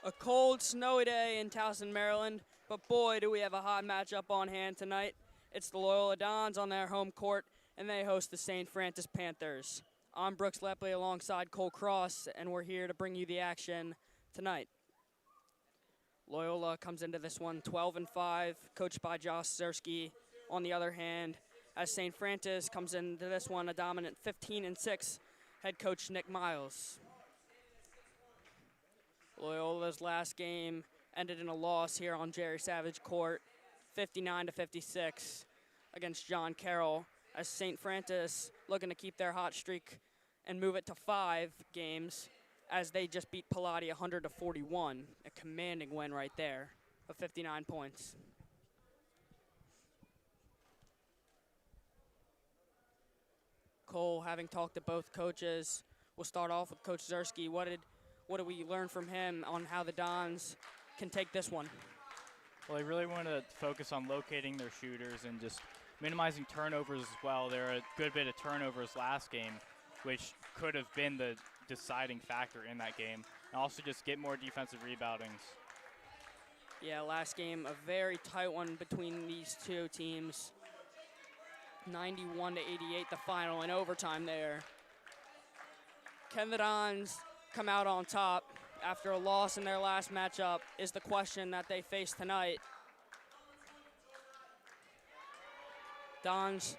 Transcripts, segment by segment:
A cold, snowy day in Towson, Maryland, but boy, do we have a hot matchup on hand tonight. It's the Loyola Dons on their home court, and they host the St. Francis Panthers. I'm Brooks Lepley alongside Cole Cross, and we're here to bring you the action tonight. Loyola comes into this one 12-5, coached by Josh Zersky. On the other hand, as St. Francis comes into this one a dominant 15-6, head coach Nick Miles. Loyola's last game ended in a loss here on Jerry Savage Court, 59-56 against John Carroll, as St. Francis looking to keep their hot streak and move it to 5 games as they just beat Pilati 100-41, a commanding win right there of 59 points. Cole, having talked to both coaches, we'll start off with Coach Zersky. What did we learn from him on how the Dons can take this one? Well, they really want to focus on locating their shooters and just minimizing turnovers as well. There were a good bit of turnovers last game, which could have been the deciding factor in that game. And also just get more defensive reboundings. Yeah, last game, a very tight one between these two teams. 91-88 the final in overtime there. Can the Dons come out on top after a loss in their last matchup is the question that they face tonight. Dons,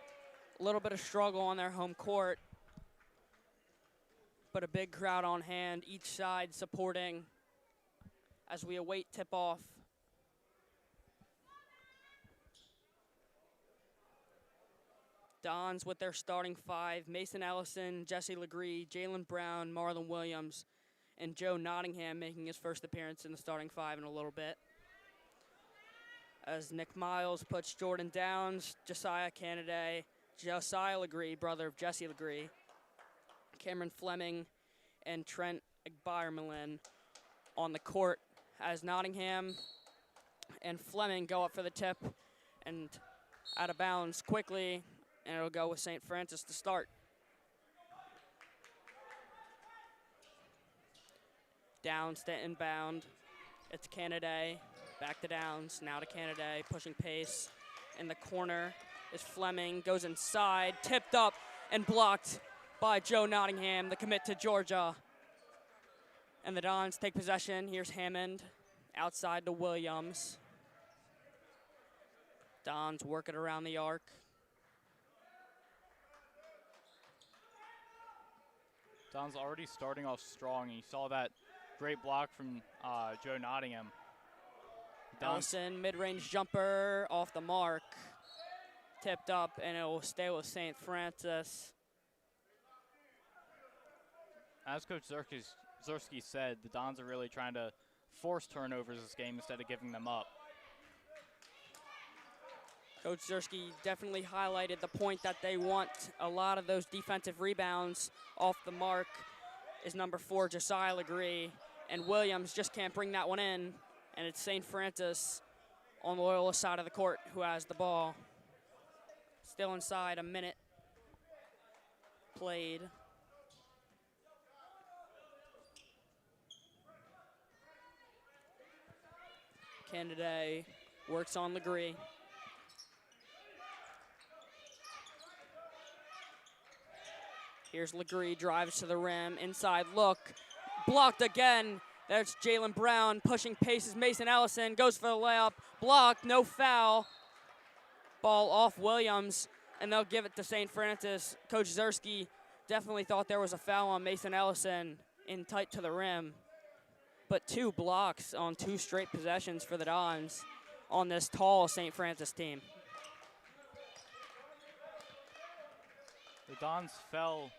a little bit of struggle on their home court, but a big crowd on hand, each side supporting as we await tip-off. Dons with their starting 5, Mason Ellison, Jesse Legree, Jalen Brown, Marlon Williams, and Joe Nottingham making his first appearance in the starting 5 in a little bit. As Nick Miles puts Jordan Downs, Josiah Canaday, Josiah Legree, brother of Jesse Legree, Cameron Fleming, and Trent Agbayermelin on the court as Nottingham and Fleming go up for the tip and out of bounds quickly, and it'll go with St. Francis to start. Downs to inbound. It's Canaday. Back to Downs. Now to Canaday. Pushing pace. In the corner is Fleming. Goes inside. Tipped up and blocked by Joe Nottingham, the commit to Georgia. And the Dons take possession. Here's Hammond. Outside to Williams. Dons work it around the arc. Don's already starting off strong, and you saw that great block from Joe Nottingham. Ellison, mid-range jumper off the mark. Tipped up, and it will stay with St. Francis. As Coach Zersky said, the Dons are really trying to force turnovers this game instead of giving them up. Coach Zersky definitely highlighted the point that they want a lot of those defensive rebounds off the mark is number 4, Josiah Legree, and Williams just can't bring that one in, and it's St. Francis on the Loyola side of the court who has the ball. Still inside, a minute played. Canaday works on Legree. Here's Legree, drives to the rim, inside look, blocked again. There's Jalen Brown pushing paces. Mason Ellison goes for the layup, blocked, no foul. Ball off Williams, and they'll give it to St. Francis. Coach Zersky definitely thought there was a foul on Mason Ellison in tight to the rim. But 2 blocks on 2 straight possessions for the Dons on this tall St. Francis team. The Dons fell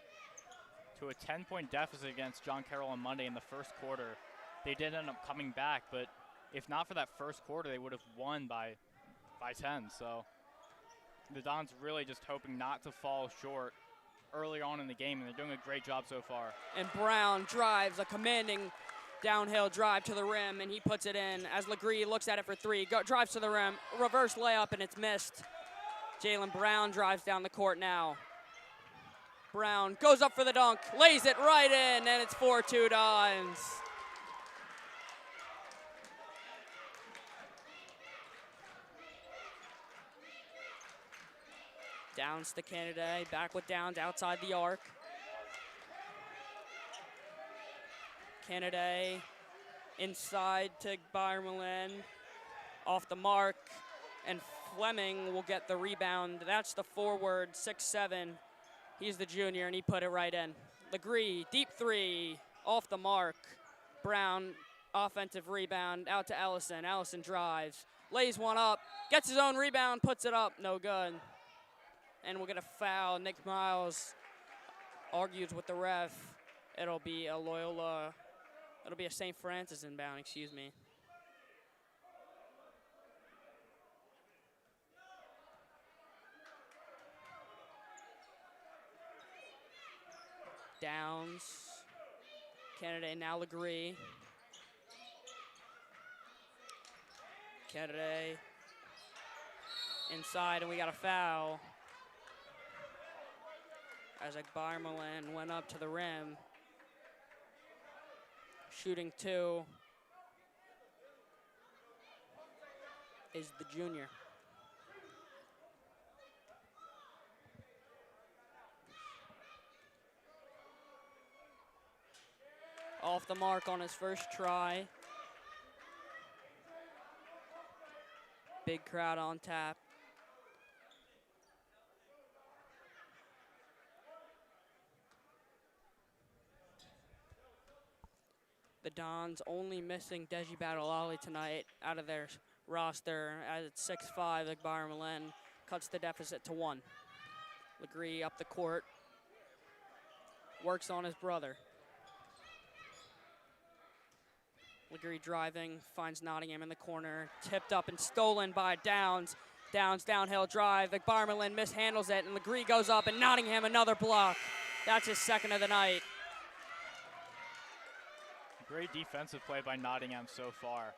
to a 10-point deficit against John Carroll on Monday in the first quarter. They did end up coming back, but if not for that first quarter, they would have won by 10. So the Dons really just hoping not to fall short early on in the game, and they're doing a great job so far. And Brown drives, a commanding downhill drive to the rim, and he puts it in as Legree looks at it for 3, drives to the rim, reverse layup, and it's missed. Jalen Brown drives down the court now. Brown goes up for the dunk, lays it right in, and it's 4-2 Dons. Downs to Kennedy, back with Downs outside the arc. Kennedy inside to Byermelin, off the mark, and Fleming will get the rebound. That's the forward, 6'7". He's the junior, and he put it right in. Legree, deep three, off the mark. Brown, offensive rebound, out to Ellison. Ellison drives, lays one up, gets his own rebound, puts it up, no good. And we'll get a foul. Nick Miles argues with the ref. It'll be a St. Francis inbound, excuse me. Downs, Kennedy, now Legree. Kennedy inside, and we got a foul. As Byermelin went up to the rim. Shooting two is the junior. Off the mark on his first try. Big crowd on tap. The Dons only missing Deji Badalali tonight out of their roster. As it's 6'5", Byermelin cuts the deficit to 1. Legree up the court. Works on his brother. Legree driving, finds Nottingham in the corner. Tipped up and stolen by Downs. Downs downhill drive. Byermelin mishandles it, and Legree goes up, and Nottingham another block. That's his second of the night. Great defensive play by Nottingham so far.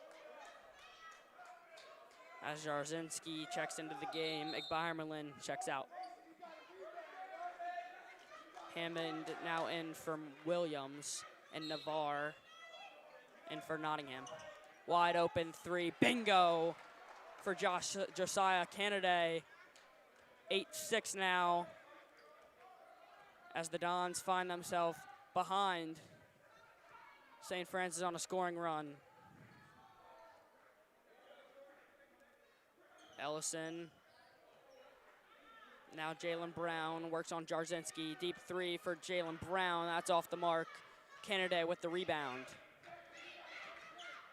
As Jarzinski checks into the game, Byermelin checks out. Hammond now in for Williams, and Navarre in for Nottingham. Wide open three, bingo for Josiah Kennedy. 8-6 now as the Dons find themselves behind. St. Francis on a scoring run. Ellison. Now Jalen Brown works on Jarzinski. Deep three for Jalen Brown. That's off the mark. Kennedy with the rebound.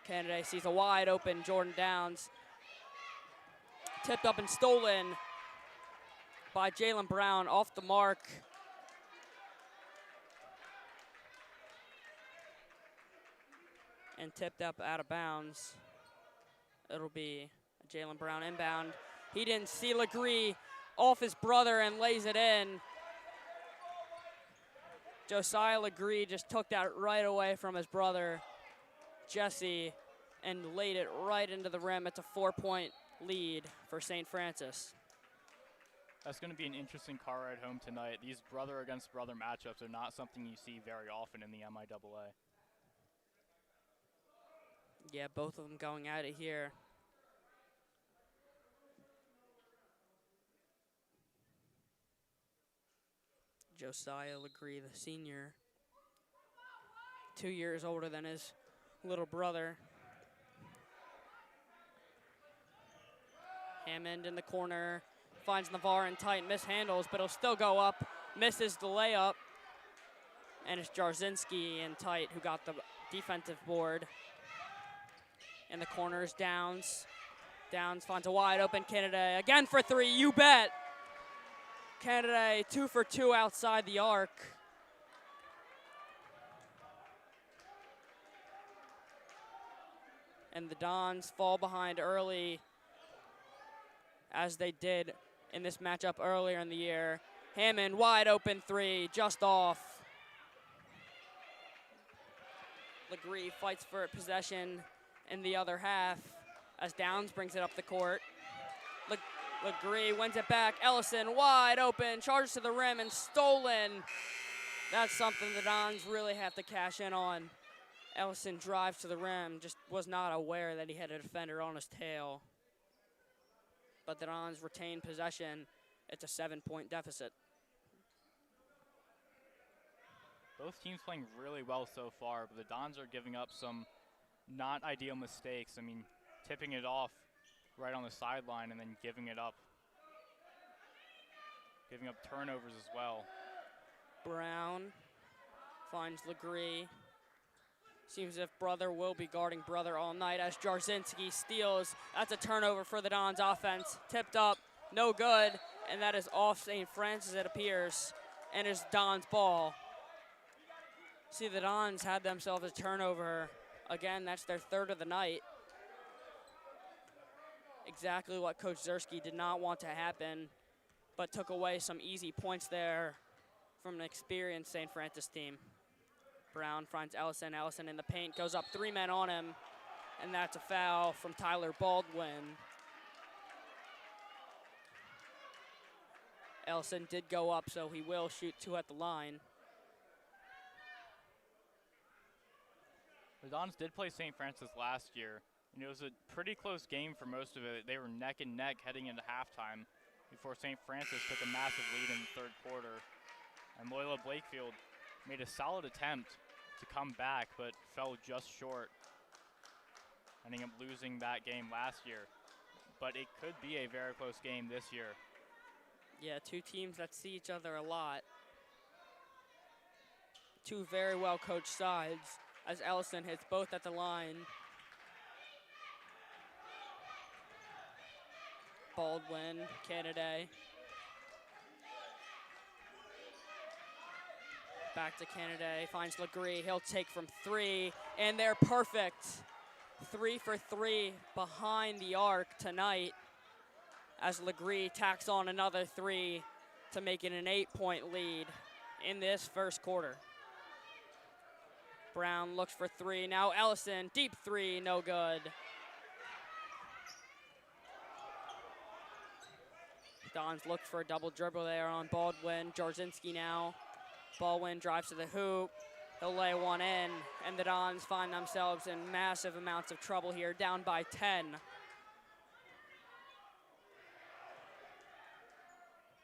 Kennedy sees a wide open Jordan Downs. Tipped up and stolen by Jalen Brown, off the mark. And tipped up out of bounds. It'll be a Jalen Brown inbound. He didn't see Legree off his brother and lays it in. Josiah Legree just took that right away from his brother, Jesse, and laid it right into the rim. It's a 4-point lead for St. Francis. That's going to be an interesting car ride home tonight. These brother against brother matchups are not something you see very often in the MIAA. Yeah, both of them going at it here. Josiah Legree, the senior, 2 years older than his little brother. Hammond in the corner, finds Navarre in tight, mishandles, but he'll still go up, misses the layup. And it's Jarzinski in tight who got the defensive board. In the corners, Downs. Downs finds a wide open Kennedy. Again for three, you bet. Kennedy 2 for 2 outside the arc. And the Dons fall behind early, as they did in this matchup earlier in the year. Hammond, wide open three, just off. Legree fights for possession in the other half as Downs brings it up the court. Legree wins it back. Ellison wide open, charges to the rim and stolen. That's something the Dons really have to cash in on. Ellison drives to the rim, just was not aware that he had a defender on his tail. But the Dons retain possession. It's a 7-point deficit. Both teams playing really well so far, but the Dons are giving up some not ideal mistakes. I mean, tipping it off right on the sideline and then giving it up. Giving up turnovers as well. Brown finds Legree. Seems as if brother will be guarding brother all night as Jarzinski steals. That's a turnover for the Dons offense. Tipped up, no good, and that is off St. Francis, it appears, and is Dons ball. See, the Dons had themselves a turnover. Again, that's their third of the night. Exactly what Coach Zersky did not want to happen, but took away some easy points there from an experienced St. Francis team. Brown finds Ellison. Ellison in the paint, goes up 3 men on him, and that's a foul from Tyler Baldwin. Ellison did go up, so he will shoot 2 at the line. The Dons did play St. Francis last year, and it was a pretty close game for most of it. They were neck and neck heading into halftime before St. Francis took a massive lead in the third quarter. And Loyola Blakefield made a solid attempt to come back, but fell just short, ending up losing that game last year. But it could be a very close game this year. Yeah, 2 teams that see each other a lot. 2 very well coached sides as Ellison hits both at the line. Baldwin, Kennedy. Back to Kennedy, finds Legree. He'll take from 3, and they're perfect. 3 for 3 behind the arc tonight as Legree tacks on another 3 to make it an 8-point lead in this first quarter. Brown looks for 3. Now Ellison, deep 3, no good. Dons looked for a double dribble there on Baldwin. Jarzinski now. Baldwin drives to the hoop. He'll lay one in, and the Dons find themselves in massive amounts of trouble here, down by 10.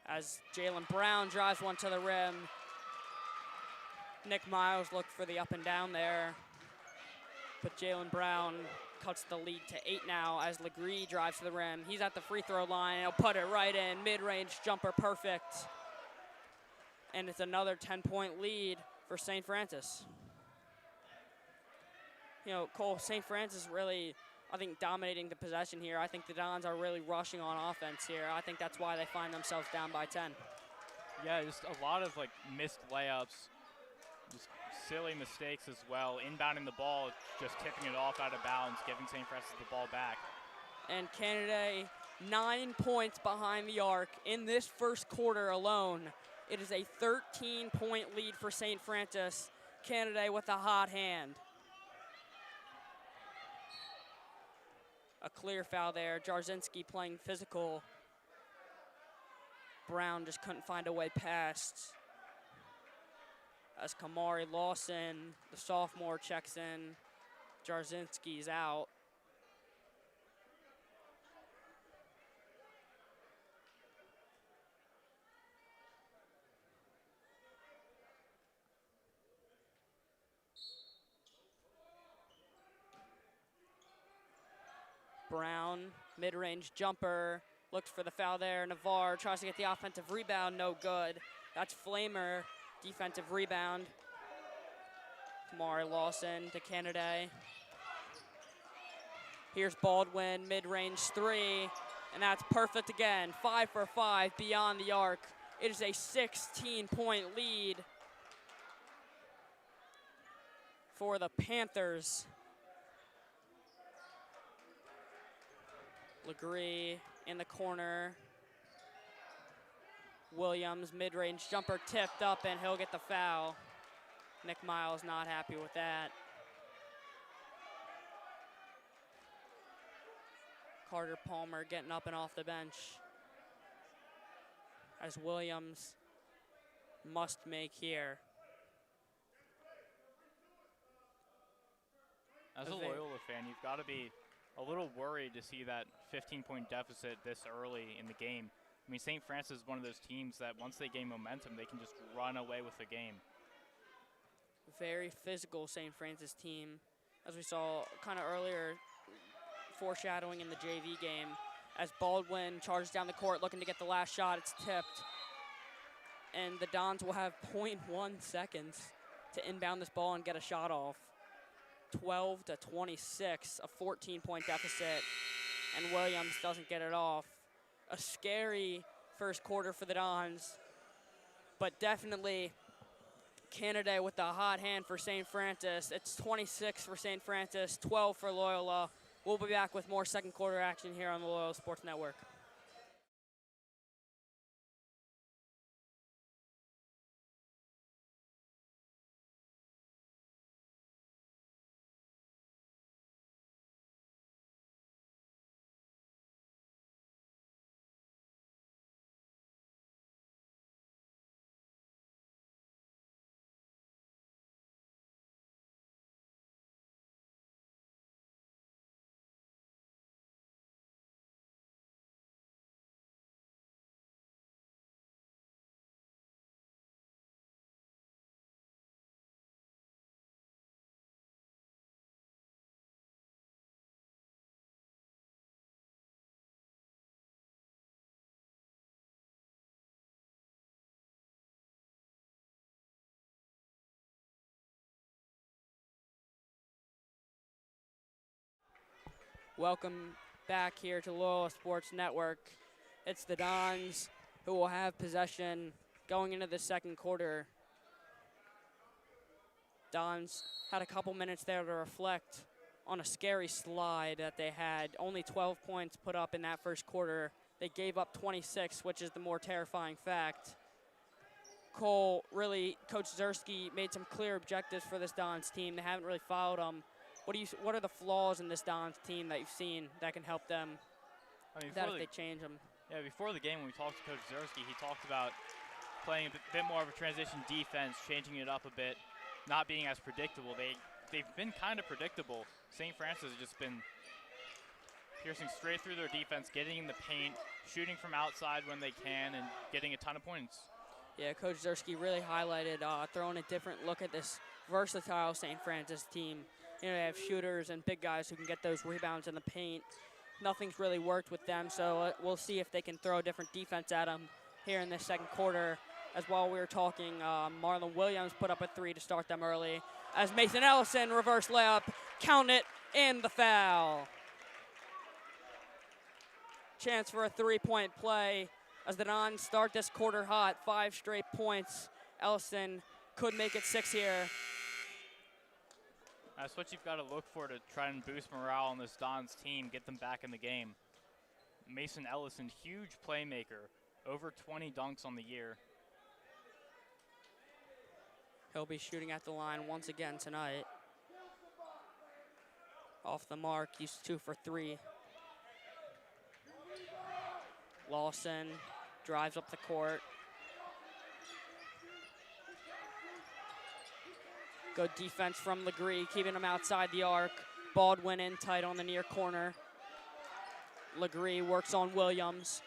As Jalen Brown drives one to the rim. Nick Miles looked for the up and down there, but Jalen Brown cuts the lead to 8 now as Legree drives to the rim. He's at the free throw line. He'll put it right in. Mid-range jumper, perfect. And it's another 10-point lead for St. Francis. You know, Cole, St. Francis really, I think, dominating the possession here. I think the Dons are really rushing on offense here. I think that's why they find themselves down by 10. Yeah, just a lot of missed layups, just silly mistakes as well. Inbounding the ball, just tipping it off out of bounds, giving St. Francis the ball back. And Kennedy, 9 points behind the arc in this first quarter alone. It is a 13-point lead for St. Francis. Kennedy with a hot hand. A clear foul there. Jarzinski playing physical. Brown just couldn't find a way past. As Kamari Lawson, the sophomore, checks in. Jarzinski's out. Brown, mid-range jumper, looks for the foul there. Navarre tries to get the offensive rebound, no good. That's Flamer, defensive rebound. Kamari Lawson to Kennedy. Here's Baldwin, mid-range 3, and that's perfect again. 5 for 5 beyond the arc. It is a 16-point lead for the Panthers. Legree in the corner. Williams, mid-range jumper tipped up, and he'll get the foul. Nick Miles not happy with that. Carter Palmer getting up and off the bench as Williams must make here. As a Loyola fan, you've got to be a little worried to see that 15-point deficit this early in the game. I mean, St. Francis is one of those teams that once they gain momentum, they can just run away with the game. Very physical St. Francis team, as we saw kind of earlier, foreshadowing in the JV game. As Baldwin charges down the court looking to get the last shot, it's tipped. And the Dons will have 0.1 seconds to inbound this ball and get a shot off. 12-26, a 14-point deficit, and Williams doesn't get it off. A scary first quarter for the Dons, but definitely Canada with the hot hand for St. Francis. It's 26 for St. Francis, 12 for Loyola. We'll be back with more second quarter action here on the Loyola Sports Network. Welcome back here to Loyola Sports Network. It's the Dons who will have possession going into the second quarter. Dons had a couple minutes there to reflect on a scary slide that they had. Only 12 points put up in that first quarter. They gave up 26, which is the more terrifying fact. Cole, really, Coach Zersky made some clear objectives for this Dons team. They haven't really followed them. What are the flaws in this Dons team that you've seen that can help them, if they change them? Yeah, before the game when we talked to Coach Zersky, he talked about playing a bit more of a transition defense, changing it up a bit, not being as predictable. They've been kind of predictable. St. Francis has just been piercing straight through their defense, getting in the paint, shooting from outside when they can, and getting a ton of points. Yeah, Coach Zersky really highlighted throwing a different look at this versatile St. Francis team. You know, they have shooters and big guys who can get those rebounds in the paint. Nothing's really worked with them, so we'll see if they can throw a different defense at them here in this second quarter. As while we were talking, Marlon Williams put up a three to start them early. As Mason Ellison reverse layup, count it, and the foul. Chance for a three-point play as the Dons start this quarter hot, 5 straight points. Ellison could make it 6 here. That's what you've got to look for to try and boost morale on this Dons team, get them back in the game. Mason Ellison, huge playmaker, over 20 dunks on the year. He'll be shooting at the line once again tonight. Off the mark, he's 2 for 3. Lawson drives up the court. Good defense from Legree, keeping him outside the arc. Baldwin in tight on the near corner. Legree works on Williams.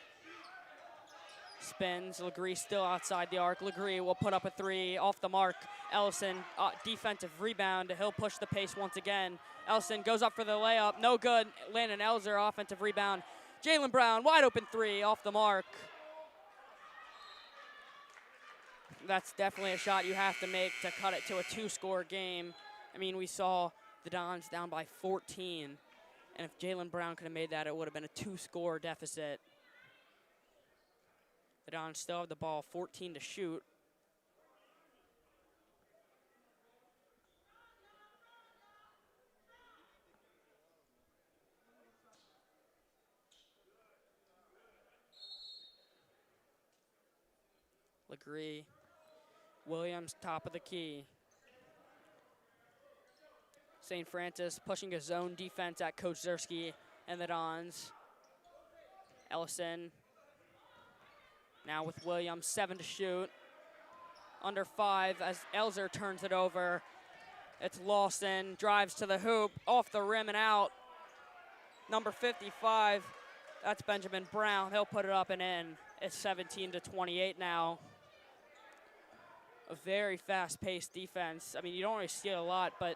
Spins, Legree still outside the arc. Legree will put up a three, off the mark. Ellison, defensive rebound. He'll push the pace once again. Ellison goes up for the layup, no good. Landon Elzer, offensive rebound. Jalen Brown, wide open three, off the mark. That's definitely a shot you have to make to cut it to a 2-score game. I mean, we saw the Dons down by 14, and if Jalen Brown could have made that, it would have been a 2-score deficit. The Dons still have the ball, 14 to shoot. Legree. Williams, top of the key. St. Francis pushing a zone defense at Coach Zersky and the Dons. Ellison now with Williams, 7 to shoot. Under 5 as Elzer turns it over. It's Lawson, drives to the hoop, off the rim and out. Number 55, that's Benjamin Brown. He'll put it up and in. It's 17-28 now. A very fast-paced defense. I mean, you don't really see it a lot, but,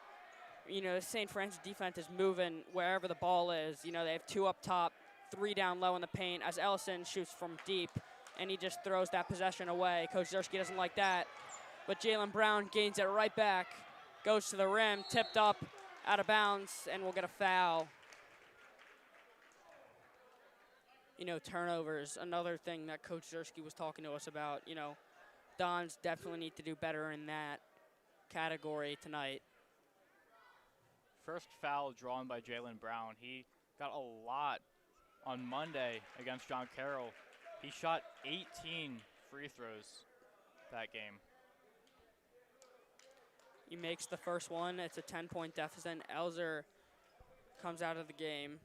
you know, St. Francis defense is moving wherever the ball is. You know, they have 2 up top, 3 down low in the paint as Ellison shoots from deep, and he just throws that possession away. Coach Zersky doesn't like that, but Jalen Brown gains it right back, goes to the rim, tipped up, out of bounds, and we'll get a foul. You know, turnovers, another thing that Coach Zersky was talking to us about. You know, Dons definitely need to do better in that category tonight. First foul drawn by Jalen Brown. He got a lot on Monday against John Carroll. He shot 18 free throws that game. He makes the first one. It's a 10-point deficit. Elzer comes out of the game,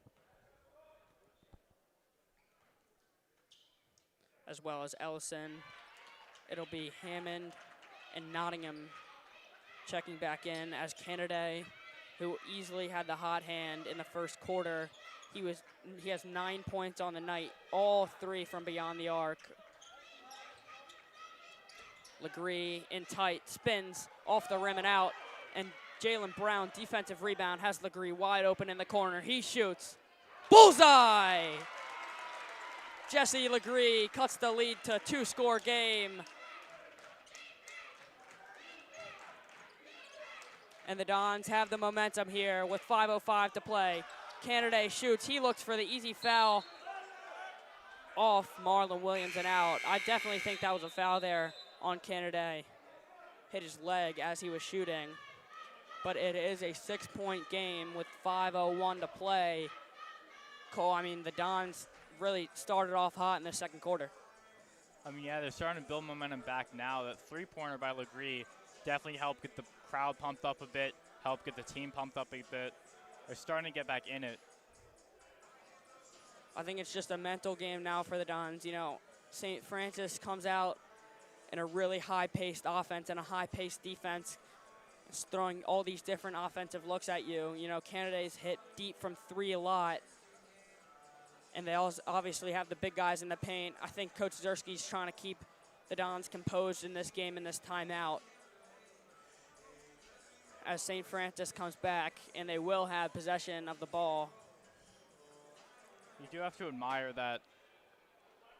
as well as Ellison. It'll be Hammond and Nottingham checking back in as Kennedy, who easily had the hot hand in the first quarter. He has 9 points on the night, all 3 from beyond the arc. Legree in tight, spins off the rim and out, and Jalen Brown, defensive rebound, has Legree wide open in the corner. He shoots. Bullseye! Jesse Legree cuts the lead to a 2-score game. And the Dons have the momentum here with 5:05 to play. Kennedy shoots. He looks for the easy foul off Marlon Williams and out. I definitely think that was a foul there on Kennedy. Hit his leg as he was shooting. But it is a 6-point game with 5:01 to play. Cole, I mean, the Dons really started off hot in the second quarter. I mean, yeah, they're starting to build momentum back now. That 3-pointer by Legree definitely helped get the crowd pumped up a bit, helped get the team pumped up a bit. They're starting to get back in it. I think it's just a mental game now for the Dons. You know, St. Francis comes out in a really high-paced offense and a high-paced defense. It's throwing all these different offensive looks at you. You know, Kennedy's hit deep from 3 a lot. And they also obviously have the big guys in the paint. I think Coach Zersky's trying to keep the Dons composed in this game in this timeout. As St. Francis comes back, and they will have possession of the ball. You do have to admire that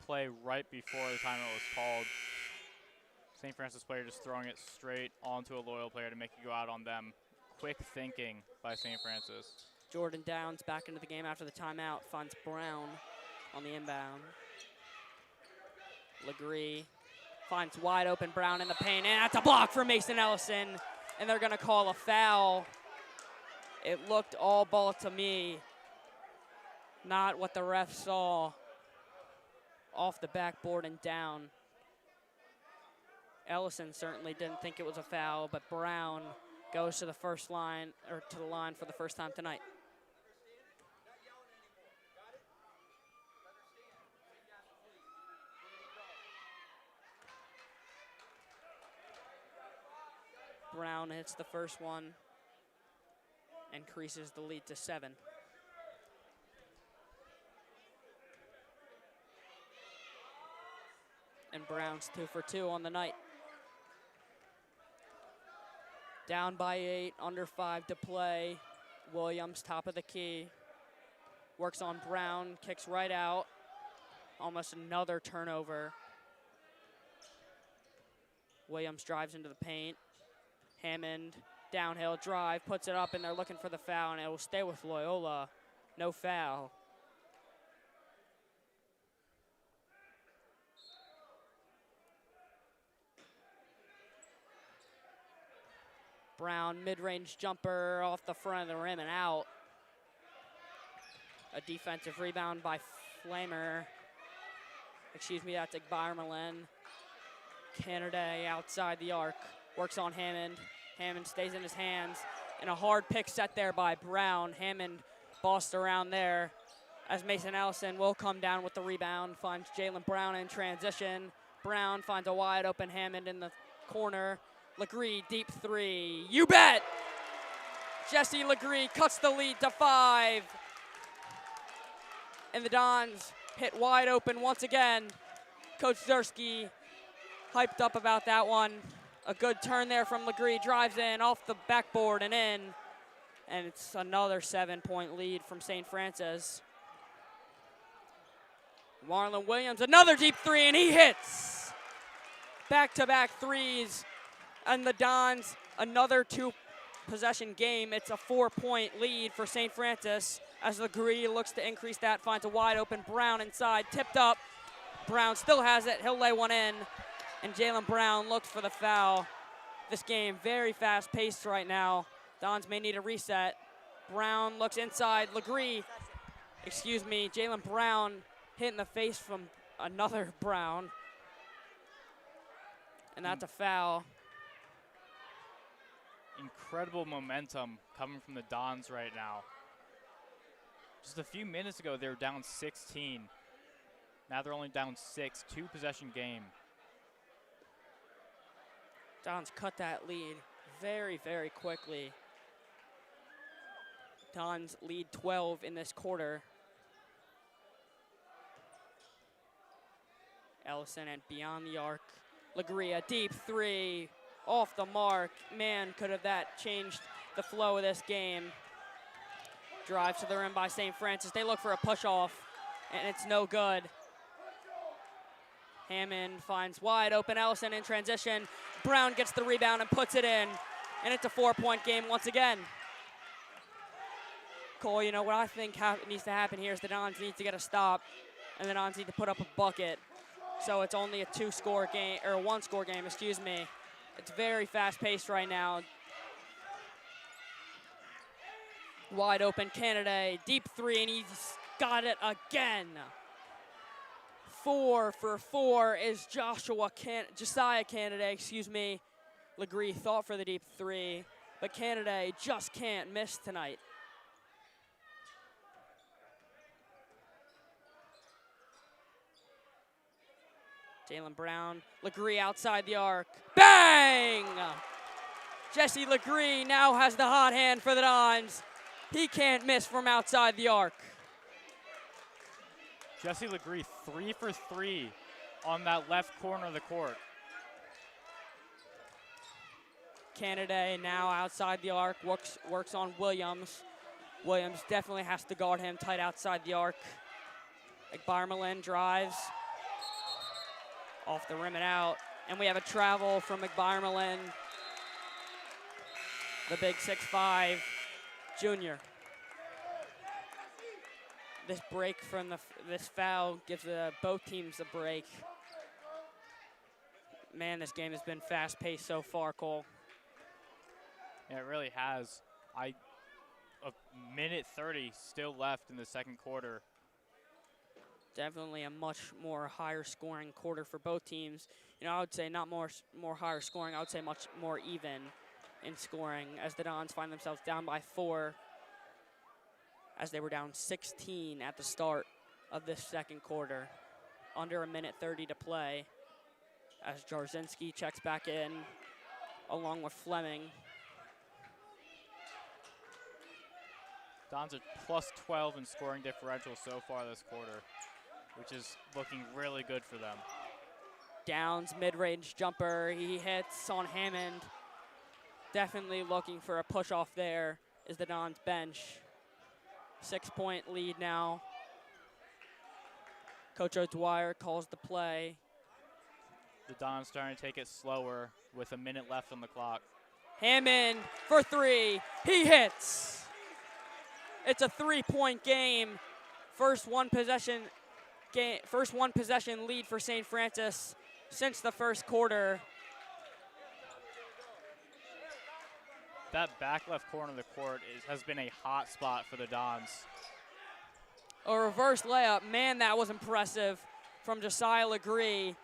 play right before the timeout was called. St. Francis player just throwing it straight onto a Loyola player to make it go out on them. Quick thinking by St. Francis. Jordan Downs back into the game after the timeout, finds Brown on the inbound. Legree finds wide open Brown in the paint, and that's a block for Mason Ellison, and they're gonna call a foul. It looked all ball to me, not what the ref saw. Off the backboard and down. Ellison certainly didn't think it was a foul, but Brown goes to the first line, or to the line for the first time tonight. Brown hits the first one, increases the lead to 7. And Brown's 2 for 2 on the night. Down by 8, under 5 to play. Williams, top of the key. Works on Brown, kicks right out. Almost another turnover. Williams drives into the paint. Hammond, downhill drive, puts it up, and they're looking for the foul, and it will stay with Loyola. No foul. Brown, mid-range jumper off the front of the rim and out. A defensive rebound by Flamer. Excuse me, that's Igbarmelin. Kennedy outside the arc. Works on Hammond. Hammond stays in his hands. And a hard pick set there by Brown. Hammond bossed around there as Mason Ellison will come down with the rebound. Finds Jalen Brown in transition. Brown finds a wide open Hammond in the corner. Legree, deep 3. You bet! Jesse Legree cuts the lead to 5. And the Dons hit wide open once again. Coach Zersky hyped up about that one. A good turn there from Legree, drives in, off the backboard and in. And it's another 7-point lead from St. Francis. Marlon Williams, another deep three, and he hits. Back-to-back threes. And the Dons, another 2-possession game. It's a 4-point lead for St. Francis as Legree looks to increase that, finds a wide open Brown inside, tipped up. Brown still has it, he'll lay one in. And Jalen Brown looks for the foul. This game very fast-paced right now. Dons may need a reset. Brown looks inside, Jalen Brown hit in the face from another Brown. And that's a foul. Incredible momentum coming from the Dons right now. Just a few minutes ago, they were down 16. Now they're only down 6, 2-possession game. Dons cut that lead very, very quickly. Dons lead 12 in this quarter. Ellison and beyond the arc. Legree, a deep three, off the mark. Man, could have that changed the flow of this game. Drive to the rim by St. Francis. They look for a push-off, and it's no good. Hammond finds wide open Ellison in transition. Brown gets the rebound and puts it in, and it's a 4-point game once again. Cole, you know what I think needs to happen here is the Dons need to get a stop, and the Dons need to put up a bucket. So it's only a 2-score game, or a 1-score game, excuse me. It's very fast-paced right now. Wide open Canada, deep three, and he's got it again. 4 for 4 is Josiah Canada, Legree thought for the deep three, but Canada just can't miss tonight. Jalen Brown, Legree outside the arc. Bang! Jesse Legree now has the hot hand for the Dons. He can't miss from outside the arc. Jesse Legree 3 for 3 on that left corner of the court. Canada now outside the arc, works on Williams. Williams definitely has to guard him tight outside the arc. McBarmelin drives. Off the rim and out. And we have a travel from McBarmelin, the big 6'5" junior. This break from this foul gives both teams a break. Man, this game has been fast-paced so far, Cole. Yeah, it really has. A minute 30 still left in the second quarter. Definitely a much more higher scoring quarter for both teams. You know, I would say not more higher scoring. I would say much more even in scoring as the Dons find themselves down by 4 as they were down 16 at the start of this second quarter. Under a minute 30 to play as Jarzynski checks back in along with Fleming. Dons are plus 12 in scoring differential so far this quarter, which is looking really good for them. Downs mid-range jumper, he hits on Hammond. Definitely looking for a push-off there is the Dons bench. 6-point lead now. Coach O'Dwyer calls the play. The Dons starting to take it slower with a minute left on the clock. Hammond for 3, he hits. It's a 3-point game. First one possession lead for St. Francis since the first quarter. That back left corner of the court has been a hot spot for the Dons. A reverse layup, man, that was impressive from Josiah Legree.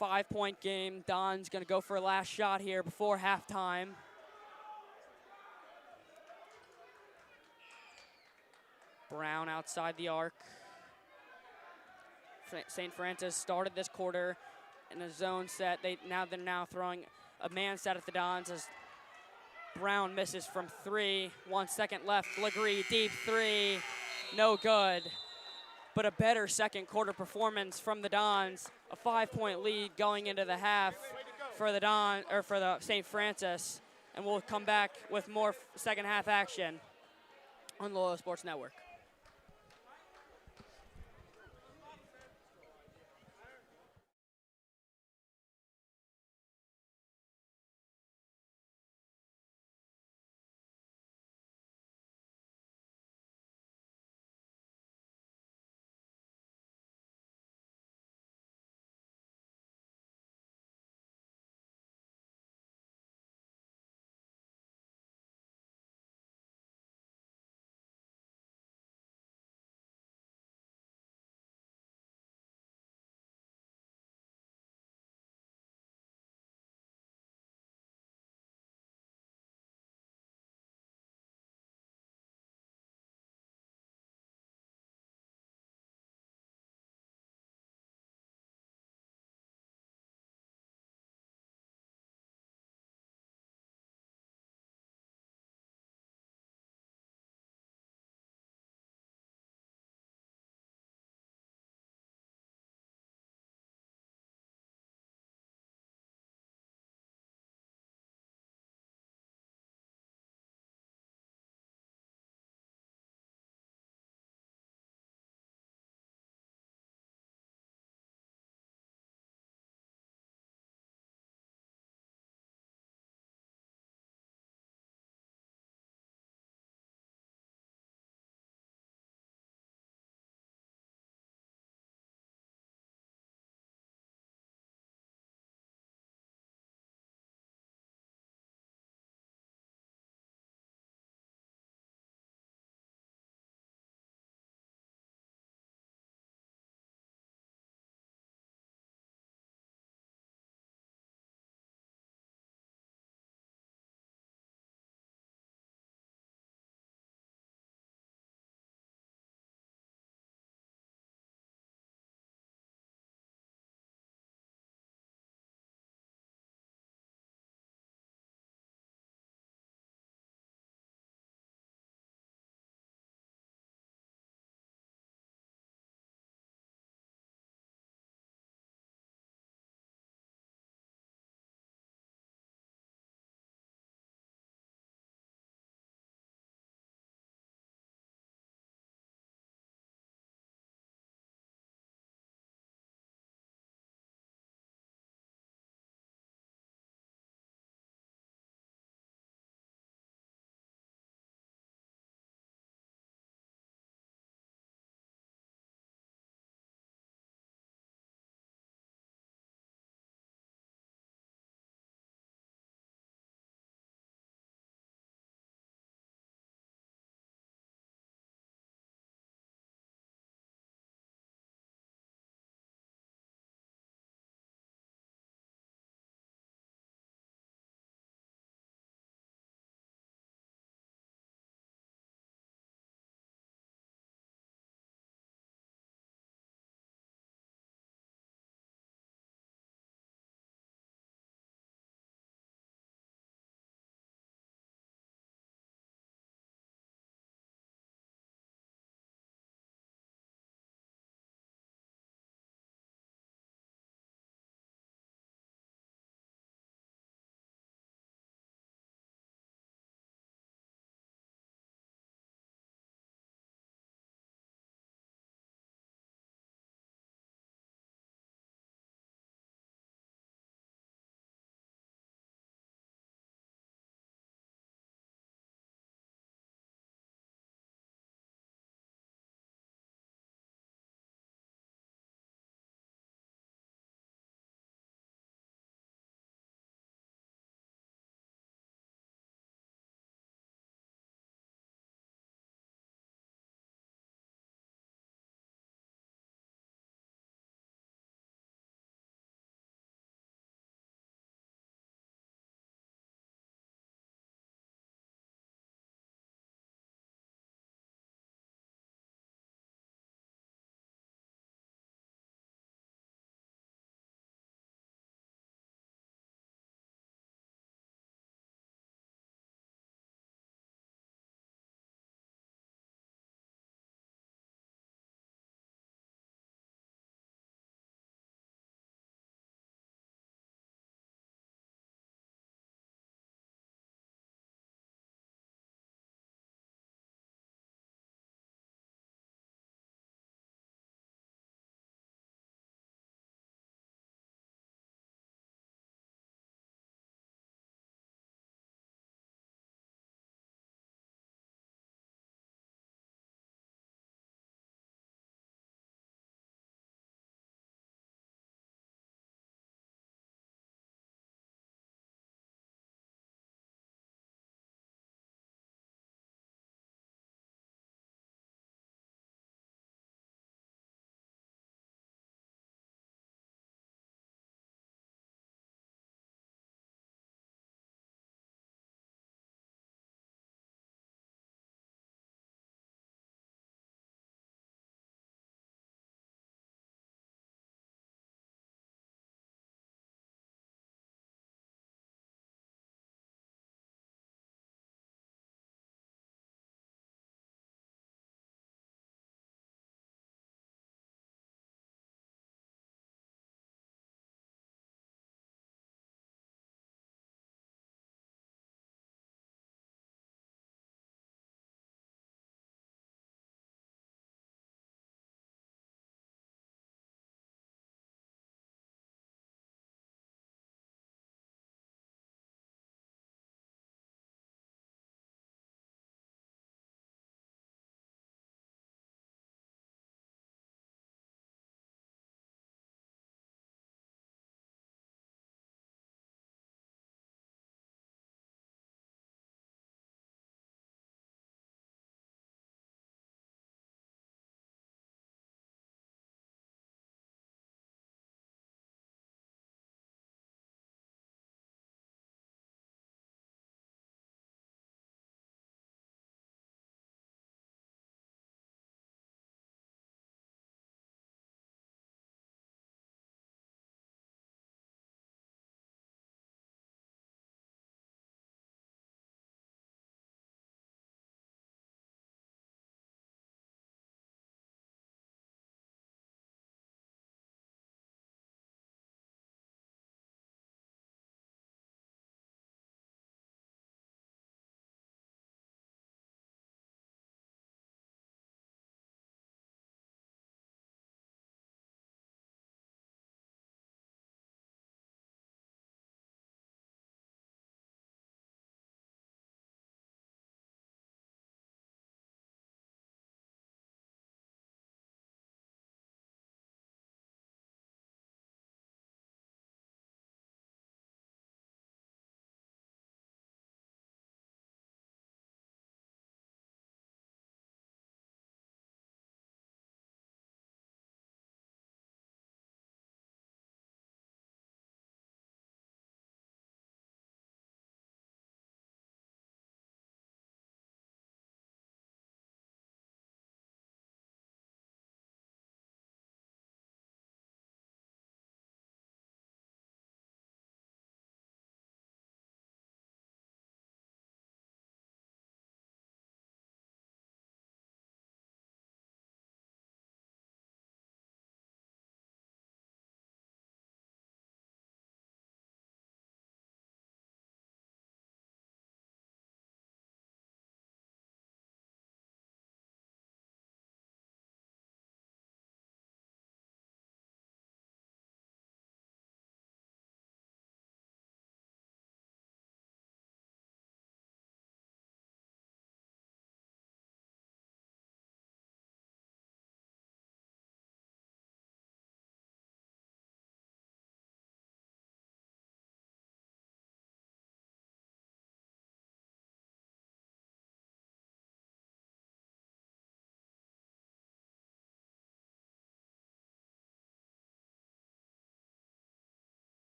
5-point game. Dons gonna go for a last shot here before halftime. Brown outside the arc. St. Francis started this quarter in a zone set. They're now throwing a man set at the Dons as Brown misses from 3. 1 second left. Legree deep 3, no good. but a better second quarter performance from the Dons. A 5-point lead going into the half for the St. Francis, and we'll come back with more second half action on the Loyola Sports Network.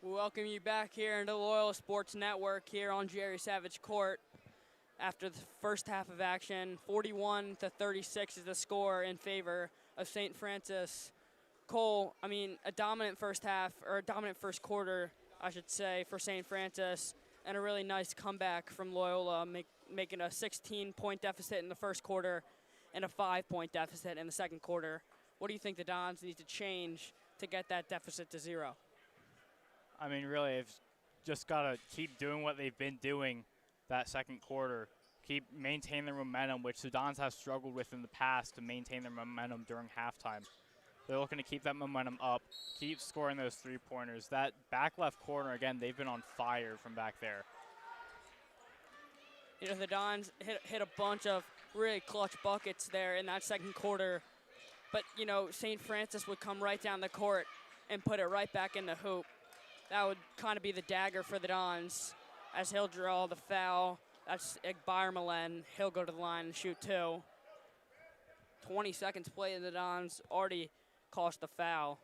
We welcome you back here into the Loyola Sports Network here on Jerry Savage Court. After the first half of action, 41-36 is the score in favor of St. Francis. Cole, a dominant first half, or a dominant first quarter, I should say, for St. Francis, and a really nice comeback from Loyola, making a 16-point deficit in the first quarter and a 5-point deficit in the second quarter. What do you think the Dons need to change to get that deficit to 0? Really, they've just got to keep doing what they've been doing that second quarter. Keep maintaining their momentum, which the Dons have struggled with in the past to maintain their momentum during halftime. They're looking to keep that momentum up, keep scoring those three-pointers. That back left corner, again, they've been on fire from back there. The Dons hit a bunch of really clutch buckets there in that second quarter. But, St. Francis would come right down the court and put it right back in the hoop. That would kind of be the dagger for the Dons as he'll draw the foul. That's Egbarmalen. He'll go to the line and shoot 2. 20 seconds play, the Dons already cost the foul.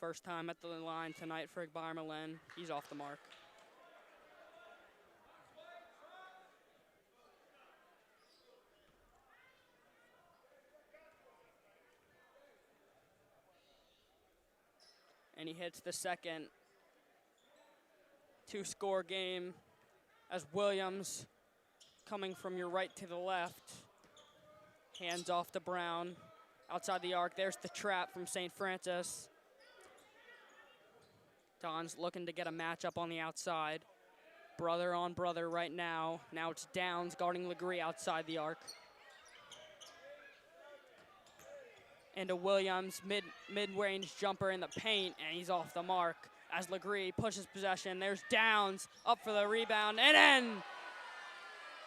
First time at the line tonight for Egbarmalen. He's off the mark. And he hits the second 2-score game as Williams, coming from your right to the left, hands off to Brown. Outside the arc, there's the trap from St. Francis. Don's looking to get a matchup on the outside. Brother on brother right now. Now it's Downs guarding Legree outside the arc. And a Williams mid-range jumper in the paint, and he's off the mark as Legree pushes possession. There's Downs up for the rebound, and then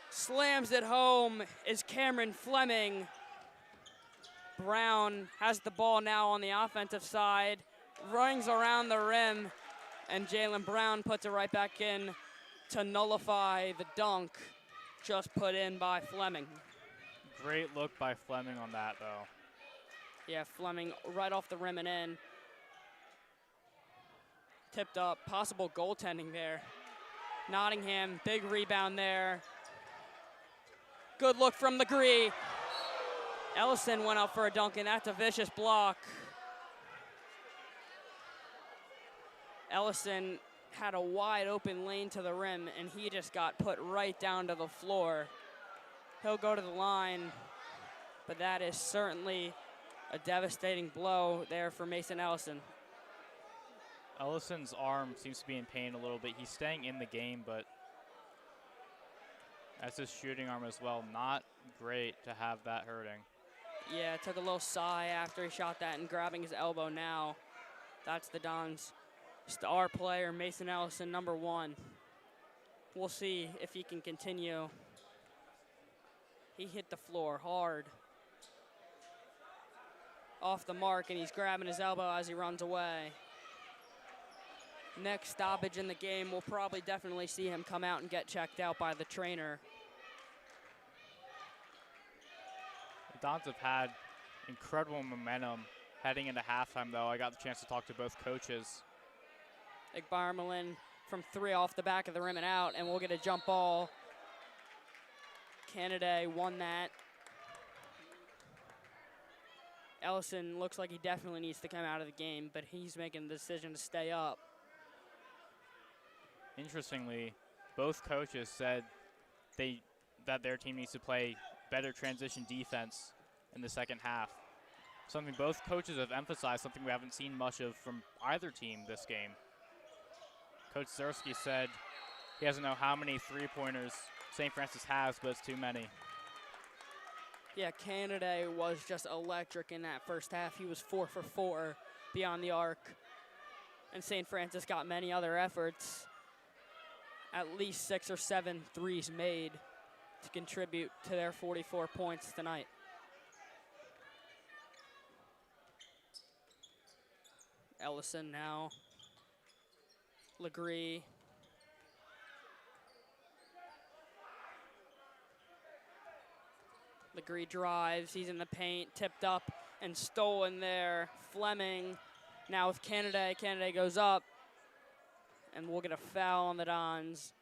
slams it home is Cameron Fleming. Brown has the ball now on the offensive side, runs around the rim, and Jalen Brown puts it right back in to nullify the dunk just put in by Fleming. Great look by Fleming on that, though. Yeah, Fleming right off the rim and in. Tipped up, possible goaltending there. Nottingham, big rebound there. Good look from Legree. Ellison went up for a dunk, and that's a vicious block. Ellison had a wide open lane to the rim, and he just got put right down to the floor. He'll go to the line, but that is certainly a devastating blow there for Mason Ellison. Ellison's arm seems to be in pain a little bit. He's staying in the game, but that's his shooting arm as well. Not great to have that hurting. Yeah, took a little sigh after he shot that and grabbing his elbow now. That's the Dons' star player, Mason Ellison, number 1. We'll see if he can continue. He hit the floor hard. Off the mark, and he's grabbing his elbow as he runs away. Next stoppage in the game, we'll probably definitely see him come out and get checked out by the trainer. The Dons have had incredible momentum heading into halftime, though. I got the chance to talk to both coaches. Egbarmalen from 3 off the back of the rim and out, and we'll get a jump ball. Canada won that. Ellison looks like he definitely needs to come out of the game, but he's making the decision to stay up. Interestingly, both coaches said that their team needs to play better transition defense in the second half. Something both coaches have emphasized, something we haven't seen much of from either team this game. Coach Zersky said he doesn't know how many three-pointers St. Francis has, but it's too many. Yeah, Canada was just electric in that first half. He was 4 for 4 beyond the arc. And St. Francis got many other efforts. At least 6 or 7 threes made to contribute to their 44 points tonight. Ellison now. Legree. Legree drives, he's in the paint, tipped up and stolen there. Fleming now with Canada. Canada goes up, and we'll get a foul on the Dons.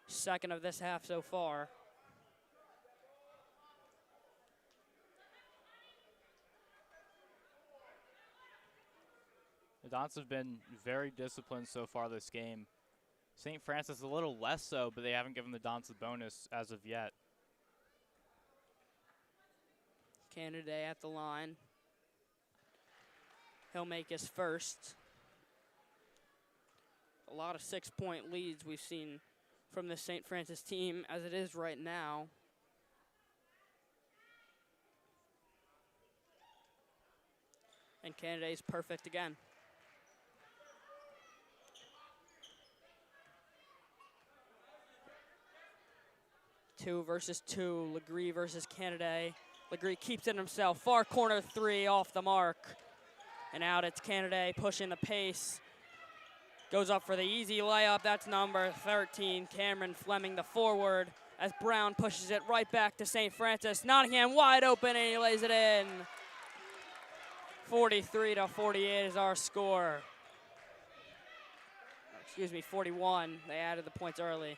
Second of this half so far. The Dons have been very disciplined so far this game. St. Francis a little less so, but they haven't given the Dons the bonus as of yet. Canada at the line. He'll make his first. A lot of 6-point leads we've seen from the St. Francis team as it is right now. And Canada is perfect again. Two versus two, Legree versus Canada. Legree keeps it himself, far corner three off the mark. And out it's Canada pushing the pace. Goes up for the easy layup, that's number 13, Cameron Fleming, the forward, as Brown pushes it right back to St. Francis. Nottingham wide open and he lays it in. 43-48 is our score. Excuse me, 41, they added the points early.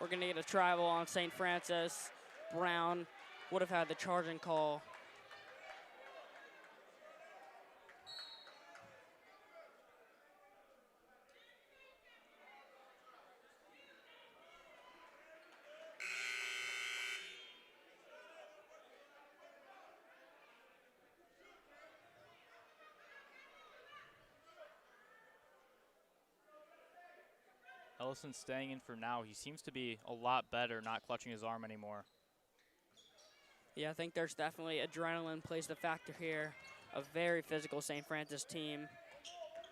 We're gonna get a travel on St. Francis. Brown would have had the charging call. Ellison staying in for now. He seems to be a lot better, not clutching his arm anymore. Yeah, I think there's definitely adrenaline plays the factor here. A very physical St. Francis team.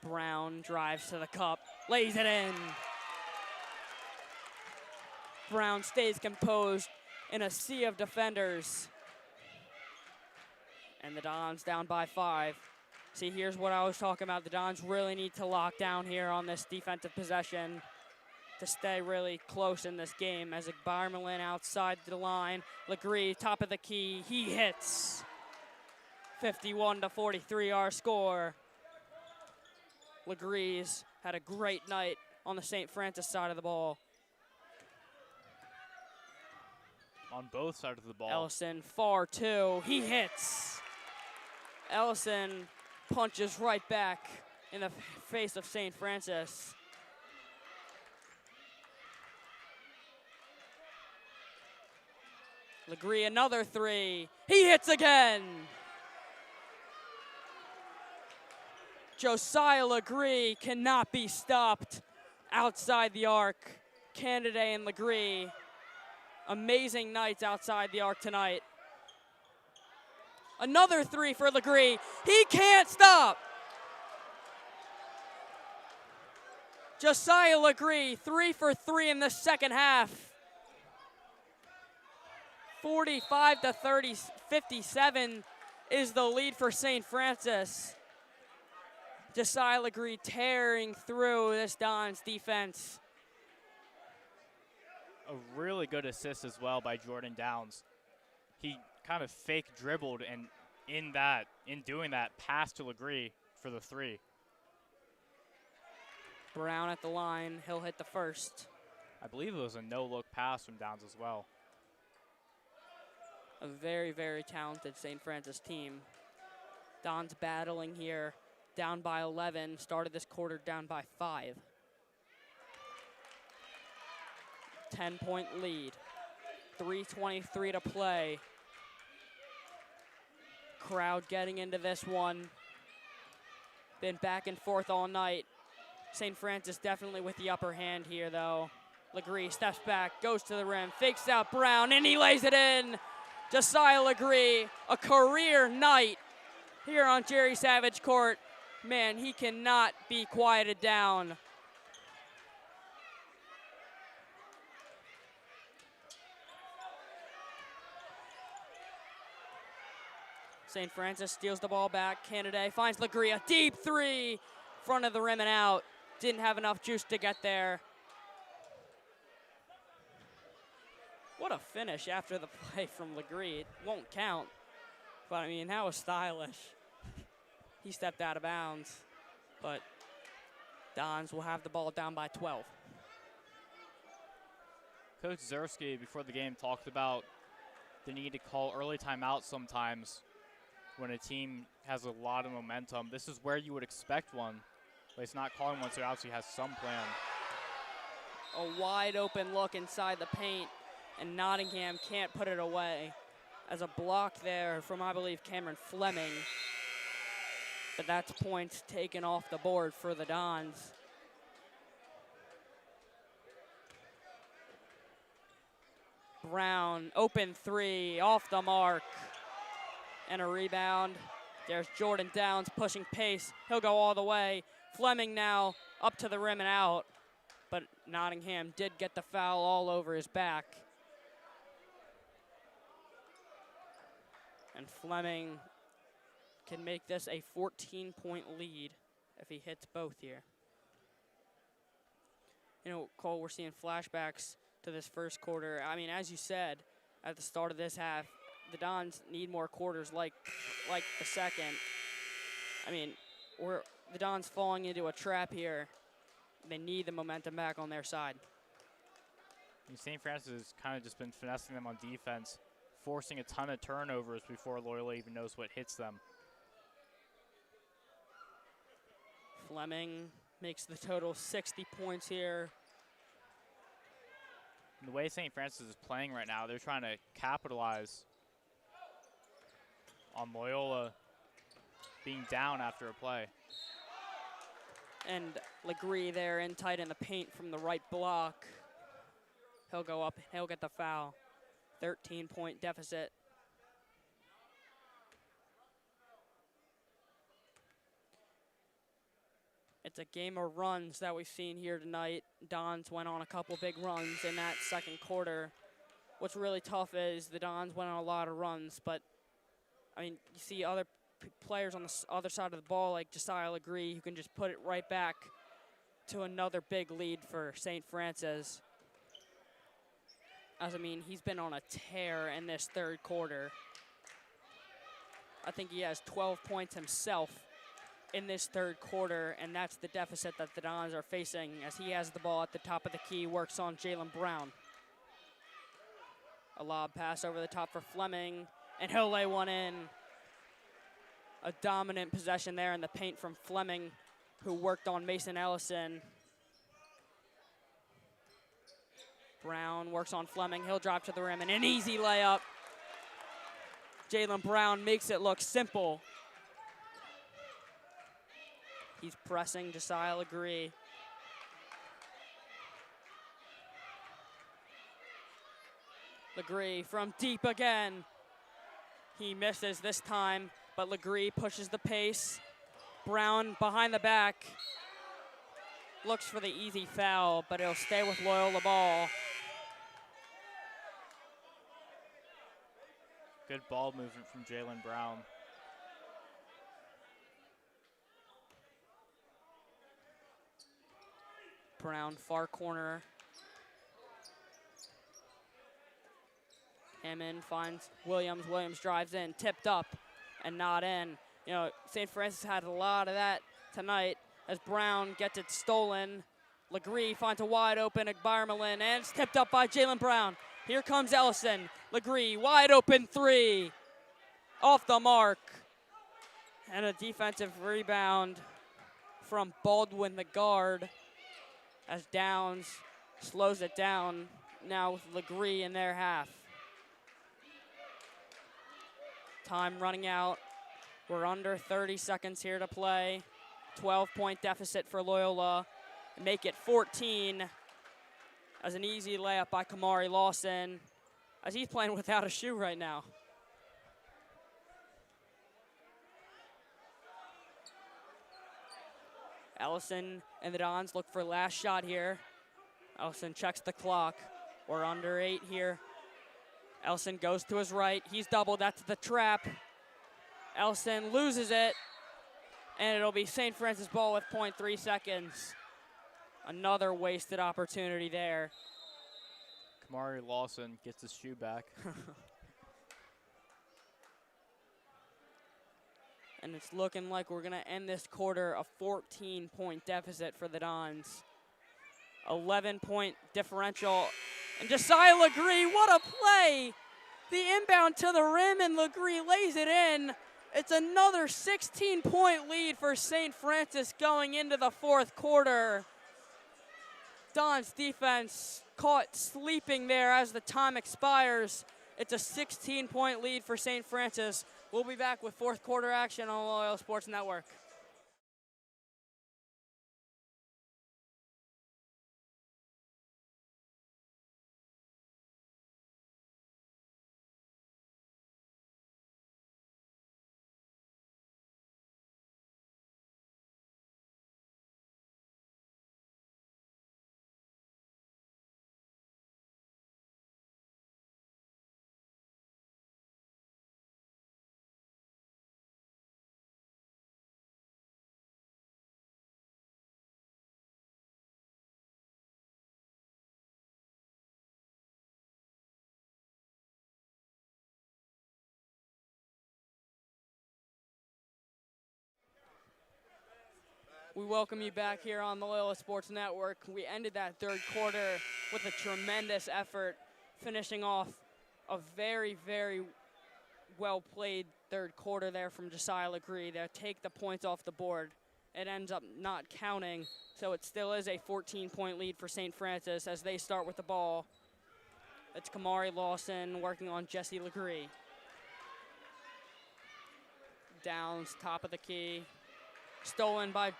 Brown drives to the cup, lays it in. Brown stays composed in a sea of defenders. And the Dons down by 5. See, here's what I was talking about. The Dons really need to lock down here on this defensive possession to stay really close in this game. As Barmelin outside the line, Legree, top of the key, he hits. 51-43 our score. Legree's had a great night on the St. Francis side of the ball. On both sides of the ball. Ellison, far two, he hits. Ellison punches right back in the face of St. Francis. Legree, another three. He hits again. Josiah Legree cannot be stopped outside the arc. Canada and Legree, amazing nights outside the arc tonight. Another three for Legree. He can't stop. Josiah Legree, 3 for 3 in the second half. 57 is the lead for St. Francis. Josiah Legree tearing through this Dons defense. A really good assist as well by Jordan Downs. He kind of fake dribbled and in doing that, passed to Legree for the three. Brown at the line, he'll hit the first. I believe it was a no-look pass from Downs as well. A very, very talented St. Francis team. Dons battling here, down by 11, started this quarter down by 5. 10-point lead, 3:23 to play. Crowd getting into this one. Been back and forth all night. St. Francis definitely with the upper hand here though. Legree steps back, goes to the rim, fakes out Brown, and he lays it in. Josiah Legree, a career night here on Jerry Savage Court. Man, he cannot be quieted down. St. Francis steals the ball back. Canada finds Legree, a deep three, front of the rim and out. Didn't have enough juice to get there. What a finish after the play from Legree. It won't count, but I mean, that was stylish. He stepped out of bounds, but Dons will have the ball down by 12. Coach Zersky, before the game, talked about the need to call early timeouts sometimes when a team has a lot of momentum. This is where you would expect one, but he's not calling one, so he obviously has some plan. A wide open look inside the paint, and Nottingham can't put it away. As a block there from, I believe, Cameron Fleming. But that's points taken off the board for the Dons. Brown, open three, off the mark. And a rebound. There's Jordan Downs pushing pace. He'll go all the way. Fleming now up to the rim and out. But Nottingham did get the foul all over his back. And Fleming can make this a 14-point lead if he hits both here. You know, Cole, we're seeing flashbacks to this first quarter. I mean, as you said at the start of this half, the Dons need more quarters like the second. I mean, the Dons falling into a trap here. They need the momentum back on their side. St. Francis has kind of just been finessing them on defense, forcing a ton of turnovers before Loyola even knows what hits them. Fleming makes the total 60 points here. And the way St. Francis is playing right now, they're trying to capitalize on Loyola being down after a play. And Legree there in tight in the paint from the right block. He'll go up, he'll get the foul. 13-point deficit. It's a game of runs that we've seen here tonight. Dons went on a couple big runs in that second quarter. What's really tough is the Dons went on a lot of runs, but I mean, you see other players on the other side of the ball like Josiah Legree who can just put it right back to another big lead for St. Francis. As I mean, he's been on a tear in this third quarter. I think he has 12 points himself in this third quarter, and that's the deficit that the Dons are facing as he has the ball at the top of the key, works on Jalen Brown. A lob pass over the top for Fleming, and he'll lay one in. A dominant possession there in the paint from Fleming, who worked on Mason Ellison. Brown works on Fleming. He'll drop to the rim, and an easy layup. Jalen Brown makes it look simple. He's pressing Josiah Legree. Legree from deep again. He misses this time, but Legree pushes the pace. Brown behind the back. Looks for the easy foul, but it'll stay with Loyola ball. Good ball movement from Jalen Brown. Brown, far corner. Hammond finds Williams. Williams drives in, tipped up and not in. You know, St. Francis had a lot of that tonight as Brown gets it stolen. Legree finds a wide open Agbarmalin, and it's tipped up by Jalen Brown. Here comes Ellison. Legree, wide open three. Off the mark. And a defensive rebound from Baldwin, the guard, as Downs slows it down now with Legree in their half. Time running out. We're under 30 seconds here to play. 12-point deficit for Loyola. Make it 14 as an easy layup by Kamari Lawson as he's playing without a shoe right now. Ellison and the Dons look for last shot here. Ellison checks the clock. We're under 8 here. Ellison goes to his right. He's doubled. That's the trap. Ellison loses it. And it'll be St. Francis ball with 0.3 seconds. Another wasted opportunity there. Kamari Lawson gets his shoe back. And it's looking like we're going to end this quarter a 14-point deficit for the Dons. 11-point differential. And Josiah Legree, what a play! The inbound to the rim, and Legree lays it in. It's another 16-point lead for St. Francis going into the fourth quarter. Don's defense caught sleeping there as the time expires. It's a 16-point lead for St. Francis. We'll be back with fourth quarter action on Loyola Sports Network. We welcome you back here on the Loyola Sports Network. We ended that third quarter with a tremendous effort, finishing off a very, very well-played third quarter there from Josiah Legree. They take the points off the board. It ends up not counting, so it still is a 14-point lead for St. Francis as they start with the ball. It's Kamari Lawson working on Jesse Legree. Downs, top of the key. Stolen by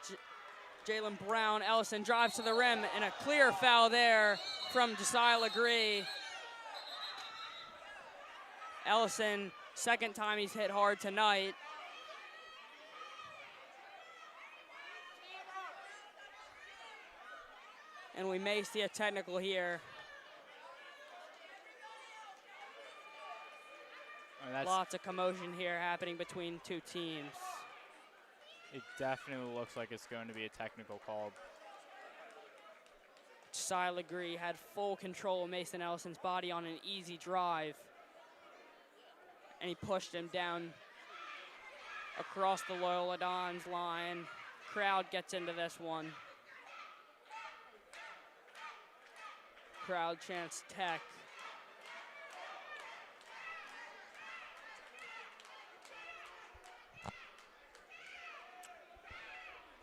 Jalen Brown. Ellison drives to the rim, and a clear foul there from Josiah Legree. Ellison, second time he's hit hard tonight. And we may see a technical here. Lots of commotion here happening between two teams. It definitely looks like it's going to be a technical call. Josiah Legree had full control of Mason Ellison's body on an easy drive. And he pushed him down across the Loyola Dons line. Crowd gets into this one. Crowd chants tech.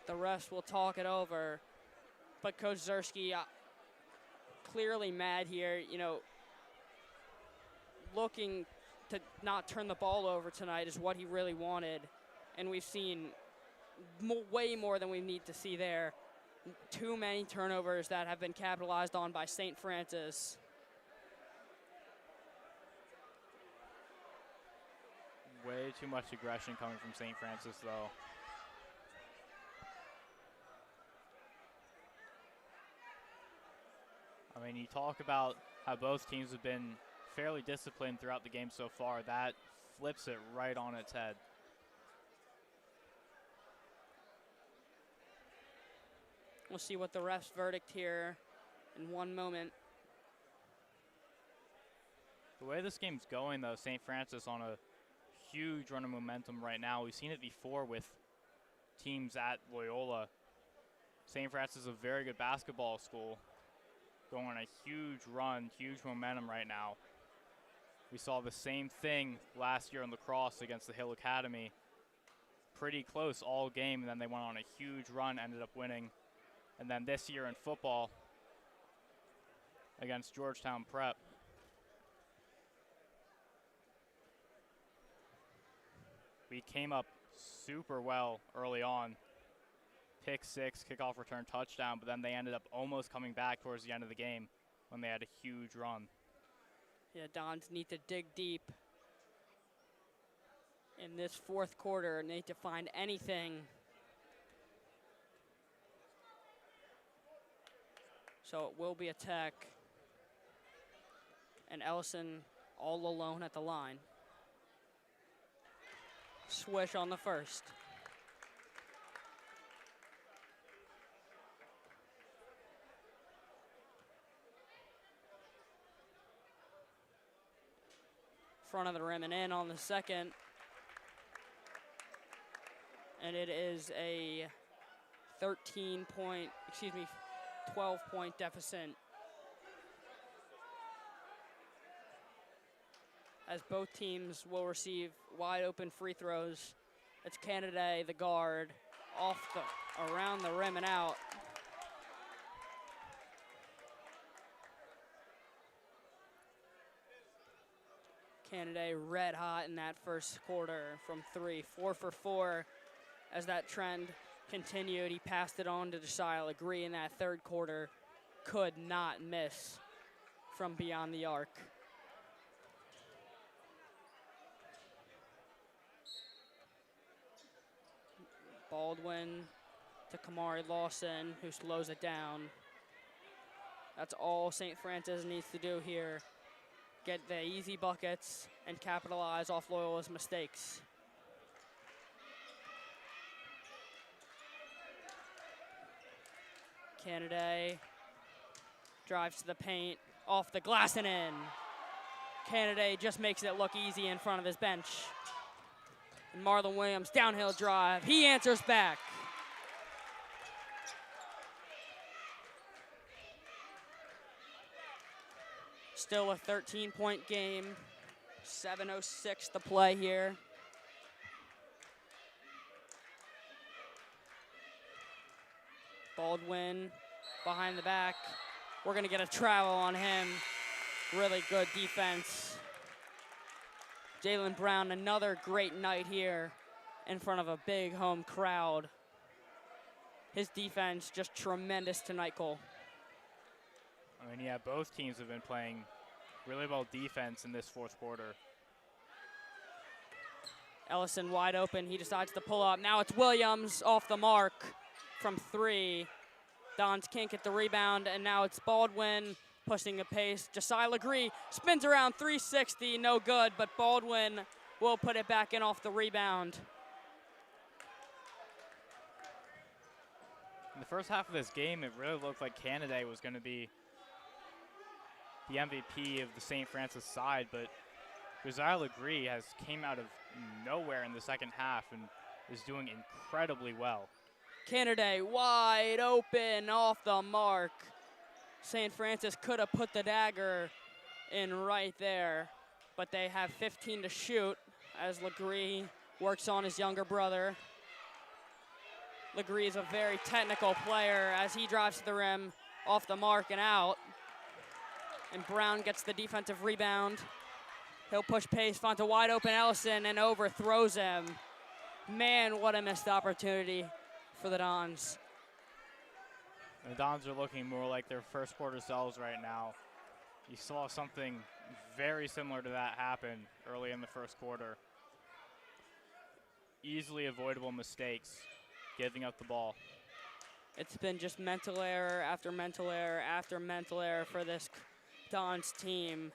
The refs will talk it over. But Coach Zerski clearly mad here, you know, looking to not turn the ball over tonight is what he really wanted. And we've seen way more than we need to see there. Too many turnovers that have been capitalized on by St. Francis. Way too much aggression coming from St. Francis, though. I mean, you talk about how both teams have been fairly disciplined throughout the game so far. That flips it right on its head. We'll see what the ref's verdict here in one moment. The way this game's going, though, St. Francis on a huge run of momentum right now. We've seen it before with teams at Loyola. St. Francis is a very good basketball school, going on a huge run, huge momentum right now. We saw the same thing last year in lacrosse against the Hill Academy. Pretty close all game, and then they went on a huge run, ended up winning. And then this year in football against Georgetown Prep. We came up super well early on. Pick six, kickoff return, touchdown, but then they ended up almost coming back towards the end of the game when they had a huge run. Yeah, Dons need to dig deep in this fourth quarter and need to find anything. So it will be a tech. And Ellison all alone at the line. Swish on the first. front of the rim and in on the second. And it is a 12-point deficit. As both teams will receive wide open free throws. It's Canada, the guard, around the rim and out. Canada red hot in that first quarter from 3, 4 for 4. As that trend continued, he passed it on to Josiah Legree in that third quarter. Could not miss from beyond the arc. Baldwin to Kamari Lawson, who slows it down. That's all St. Francis needs to do here. Get the easy buckets and capitalize off Loyola's mistakes. Canada drives to the paint, off the glass and in. Canada just makes it look easy in front of his bench. And Marlon Williams, downhill drive. He answers back. Still a 13-point game. 7:06 to play here. Baldwin behind the back. We're going to get a travel on him. Really good defense. Jalen Brown, another great night here in front of a big home crowd. His defense just tremendous tonight, Cole. I mean, yeah, both teams have been playing really well defense in this fourth quarter. Ellison wide open. He decides to pull up. Now it's Williams off the mark from 3. Dons can't get the rebound, and now it's Baldwin pushing the pace. Josiah Legree spins around 360, no good, but Baldwin will put it back in off the rebound. In the first half of this game, it really looked like Canada was going to be the MVP of the St. Francis side, but Josiah Legree came out of nowhere in the second half and is doing incredibly well. Canada wide open off the mark. St. Francis could have put the dagger in right there, but they have 15 to shoot as Legree works on his younger brother. Legree is a very technical player as he drives to the rim off the mark and out. And Brown gets the defensive rebound. He'll push pace, finds a wide open Ellison and overthrows him. Man, what a missed opportunity for the Dons. The Dons are looking more like their first quarter selves right now. You saw something very similar to that happen early in the first quarter. Easily avoidable mistakes, giving up the ball. It's been just mental error after mental error after mental error for this Dons team.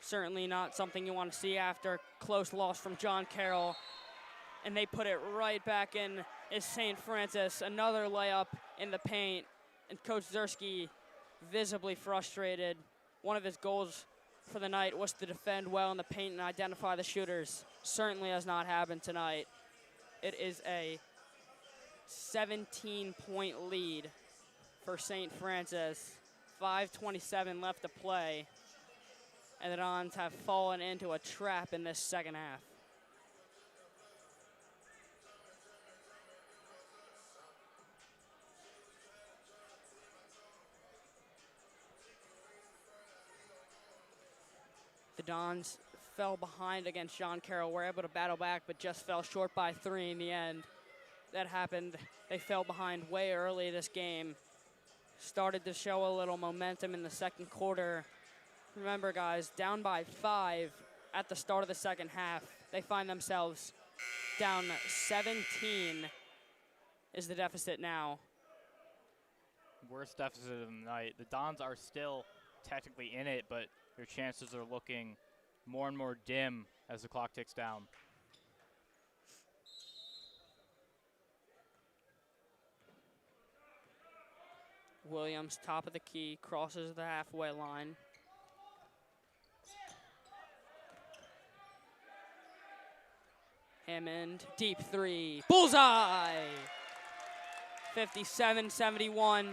Certainly not something you want to see after close loss from John Carroll. And they put it right back in is St. Francis. Another layup in the paint. And Coach Zersky visibly frustrated. One of his goals for the night was to defend well in the paint and identify the shooters. Certainly has not happened tonight. It is a 17-point lead for St. Francis. 5:27 left to play. And the Dons have fallen into a trap in this second half. The Dons fell behind against John Carroll. Were able to battle back, but just fell short by 3 in the end. That happened. They fell behind way early this game. Started to show a little momentum in the second quarter. Remember, guys, down by 5 at the start of the second half. They find themselves down 17 is the deficit now. Worst deficit of the night. The Dons are still technically in it, but their chances are looking more and more dim as the clock ticks down. Williams, top of the key, crosses the halfway line. Hammond, deep three, bullseye! 57-71,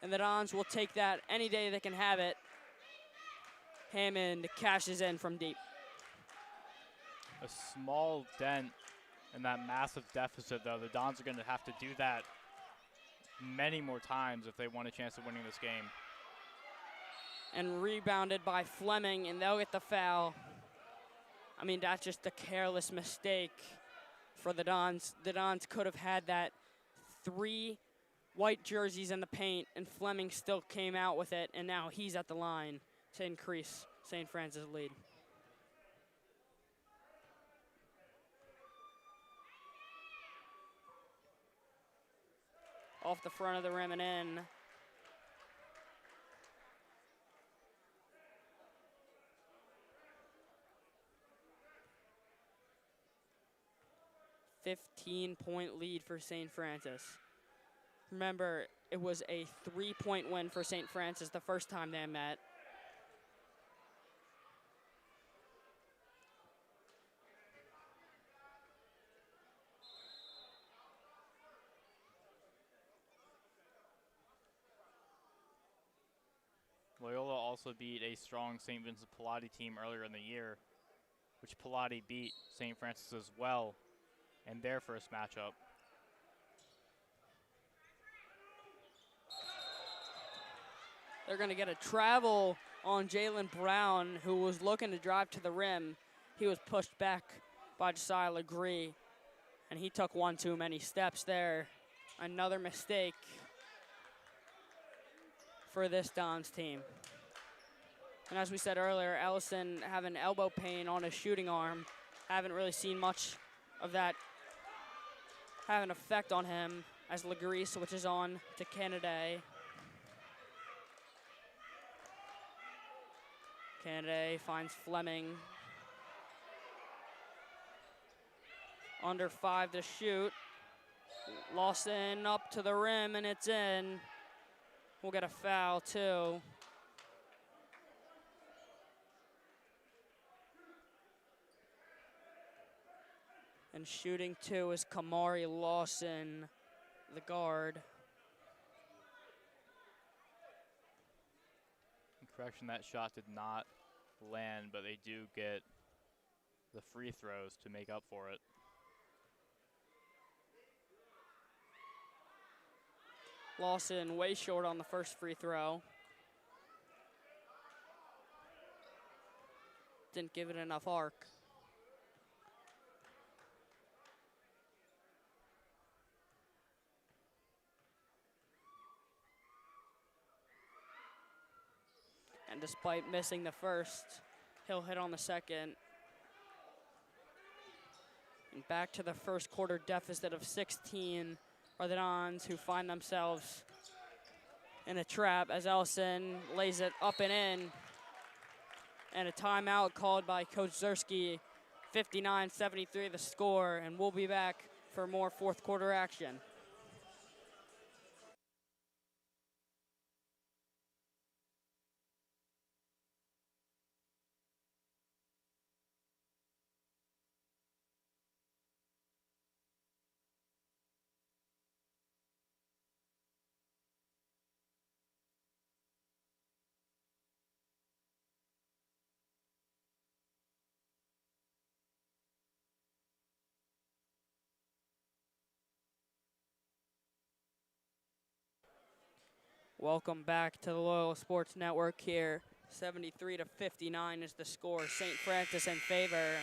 and the Dons will take that any day they can have it. Hammond cashes in from deep. A small dent in that massive deficit, though. The Dons are going to have to do that many more times if they want a chance of winning this game. And rebounded by Fleming, and they'll get the foul. I mean, that's just a careless mistake for the Dons. The Dons could have had that 3 white jerseys in the paint, and Fleming still came out with it, and now he's at the line to increase St. Francis' lead. Off the front of the rim and in. $15-point lead for St. Francis. Remember, it was a 3-point win for St. Francis the first time they met. Loyola also beat a strong St. Vincent Pallotti team earlier in the year, which Pallotti beat St. Francis as well in their first matchup. They're going to get a travel on Jalen Brown, who was looking to drive to the rim. He was pushed back by Josiah Legree, and he took one too many steps there. Another mistake for this Dons team. And as we said earlier, Ellison having elbow pain on his shooting arm. Haven't really seen much of that have an effect on him as Legree switches on to Kennedy. Kennedy finds Fleming. Under 5 to shoot. Lawson up to the rim, and it's in. We'll get a foul, too. And shooting 2 is Kamari Lawson, the guard. Correction, that shot did not land, but they do get the free throws to make up for it. Lawson way short on the first free throw. Didn't give it enough arc. And despite missing the first, he'll hit on the second. And back to the first quarter deficit of 16 are the Dons, who find themselves in a trap as Ellison lays it up and in. And a timeout called by Coach Zersky. 59-73 the score, and we'll be back for more fourth quarter action. Welcome back to the Loyola Sports Network here. 73-59 is the score. St. Francis in favor.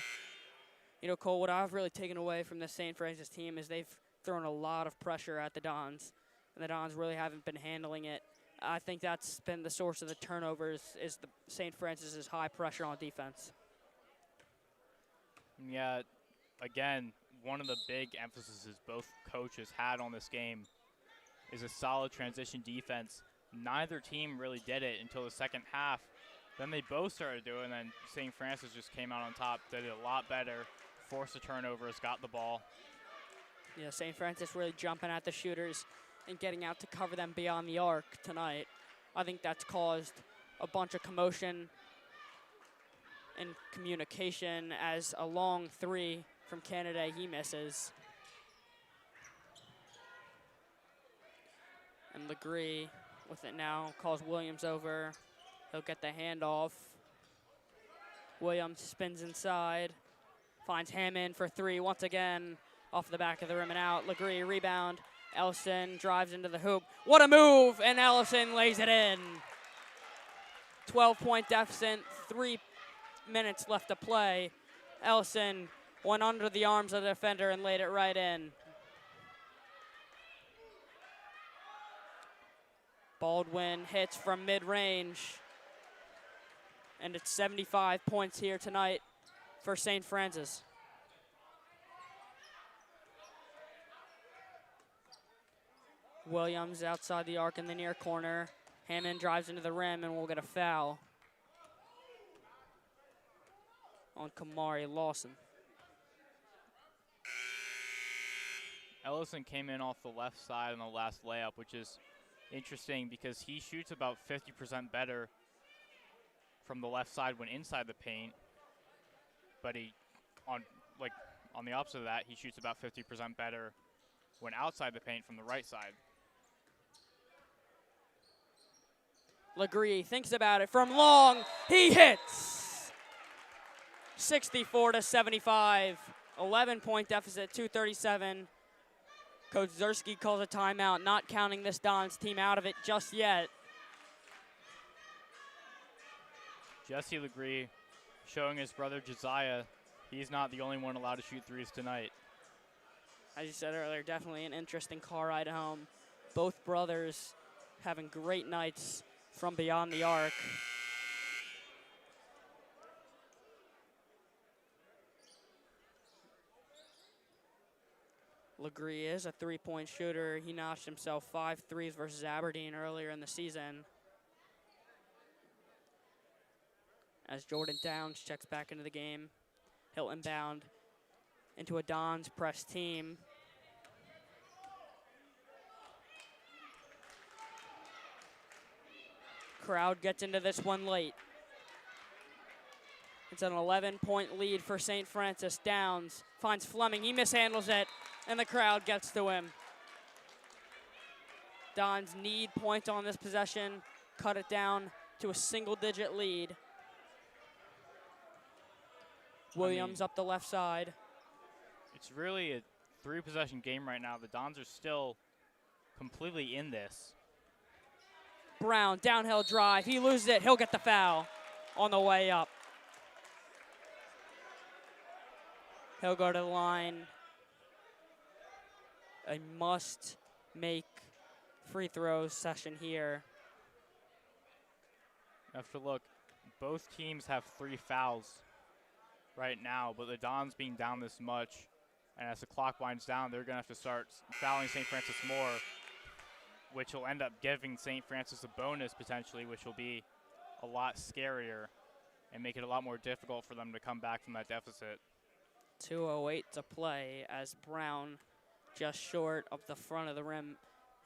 You know, Cole, what I've really taken away from the St. Francis team is they've thrown a lot of pressure at the Dons, and the Dons really haven't been handling it. I think that's been the source of the turnovers, is the St. Francis's high pressure on defense. Yeah, again, one of the big emphases both coaches had on this game is a solid transition defense. Neither team really did it until the second half. Then they both started doing it, and then St. Francis just came out on top, did it a lot better, forced the turnovers, got the ball. Yeah, St. Francis really jumping at the shooters and getting out to cover them beyond the arc tonight. I think that's caused a bunch of commotion and communication as a long three from Canada. He misses. And Legree with it now calls Williams over. He'll get the handoff. Williams spins inside, finds Hammond for three once again, off the back of the rim and out. Legree rebound. Ellison drives into the hoop. What a move! And Ellison lays it in. 12-point deficit, 3 minutes left to play. Ellison went under the arms of the defender and laid it right in. Baldwin hits from mid-range. And it's 75 points here tonight for St. Francis. Williams outside the arc in the near corner. Hammond drives into the rim and will get a foul on Kamari Lawson. Ellison came in off the left side on the last layup, which is interesting because he shoots about 50% better from the left side when inside the paint, but on the opposite of that, he shoots about 50% better when outside the paint from the right side. Legree thinks about it from long. He hits! 64-75. 11-point deficit, 2:37. Coach Zersky calls a timeout, not counting this Dons team out of it just yet. Jesse Legree showing his brother Josiah he's not the only one allowed to shoot threes tonight. As you said earlier, definitely an interesting car ride home. Both brothers having great nights from beyond the arc. Legree is a three-point shooter. He notched himself 5 threes versus Aberdeen earlier in the season. As Jordan Downs checks back into the game, he'll inbound into a Dons press team. Crowd gets into this one late. It's an 11-point lead for St. Francis. Downs finds Fleming. He mishandles it, and the crowd gets to him. Dons need points on this possession, cut it down to a single-digit lead. Williams up the left side. It's really a 3-possession game right now. The Dons are still completely in this. Brown, downhill drive. He loses it. He'll get the foul on the way up. He'll go to the line. A must-make free throws session here. You have to look. Both teams have 3 fouls right now, but the Dons being down this much, and as the clock winds down, they're going to have to start fouling St. Francis more, which will end up giving St. Francis a bonus potentially, which will be a lot scarier and make it a lot more difficult for them to come back from that deficit. 2:08 to play as Brown just short of the front of the rim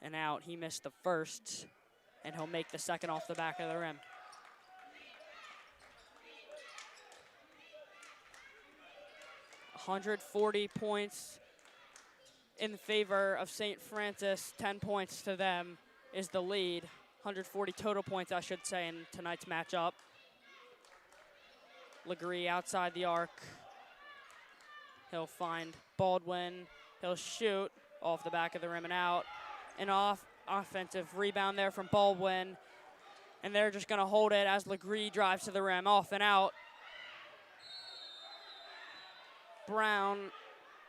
and out. He missed the first, and he'll make the second off the back of the rim. .140 points in favor of St. Francis. 10 points to them is the lead. 140 total points, I should say, in tonight's matchup. Legree outside the arc. He'll find Baldwin. He'll shoot off the back of the rim and out. An offensive rebound there from Baldwin. And they're just going to hold it as Legree drives to the rim, off and out. Brown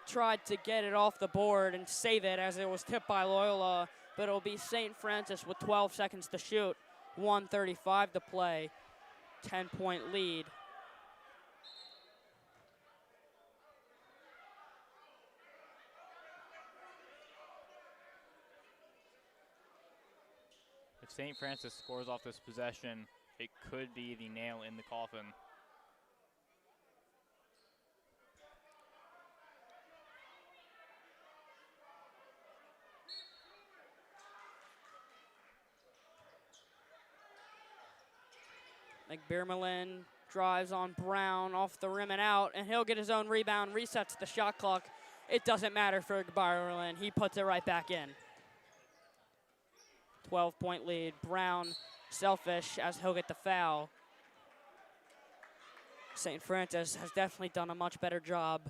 tried to get it off the board and save it as it was tipped by Loyola, but it'll be St. Francis with 12 seconds to shoot, 1:35 to play, 10-point lead. If St. Francis scores off this possession, it could be the nail in the coffin. McBirmelin drives on Brown off the rim and out, and he'll get his own rebound, resets the shot clock. It doesn't matter for Byerlin. He puts it right back in. 12-point lead. Brown selfish as he'll get the foul. St. Francis has definitely done a much better job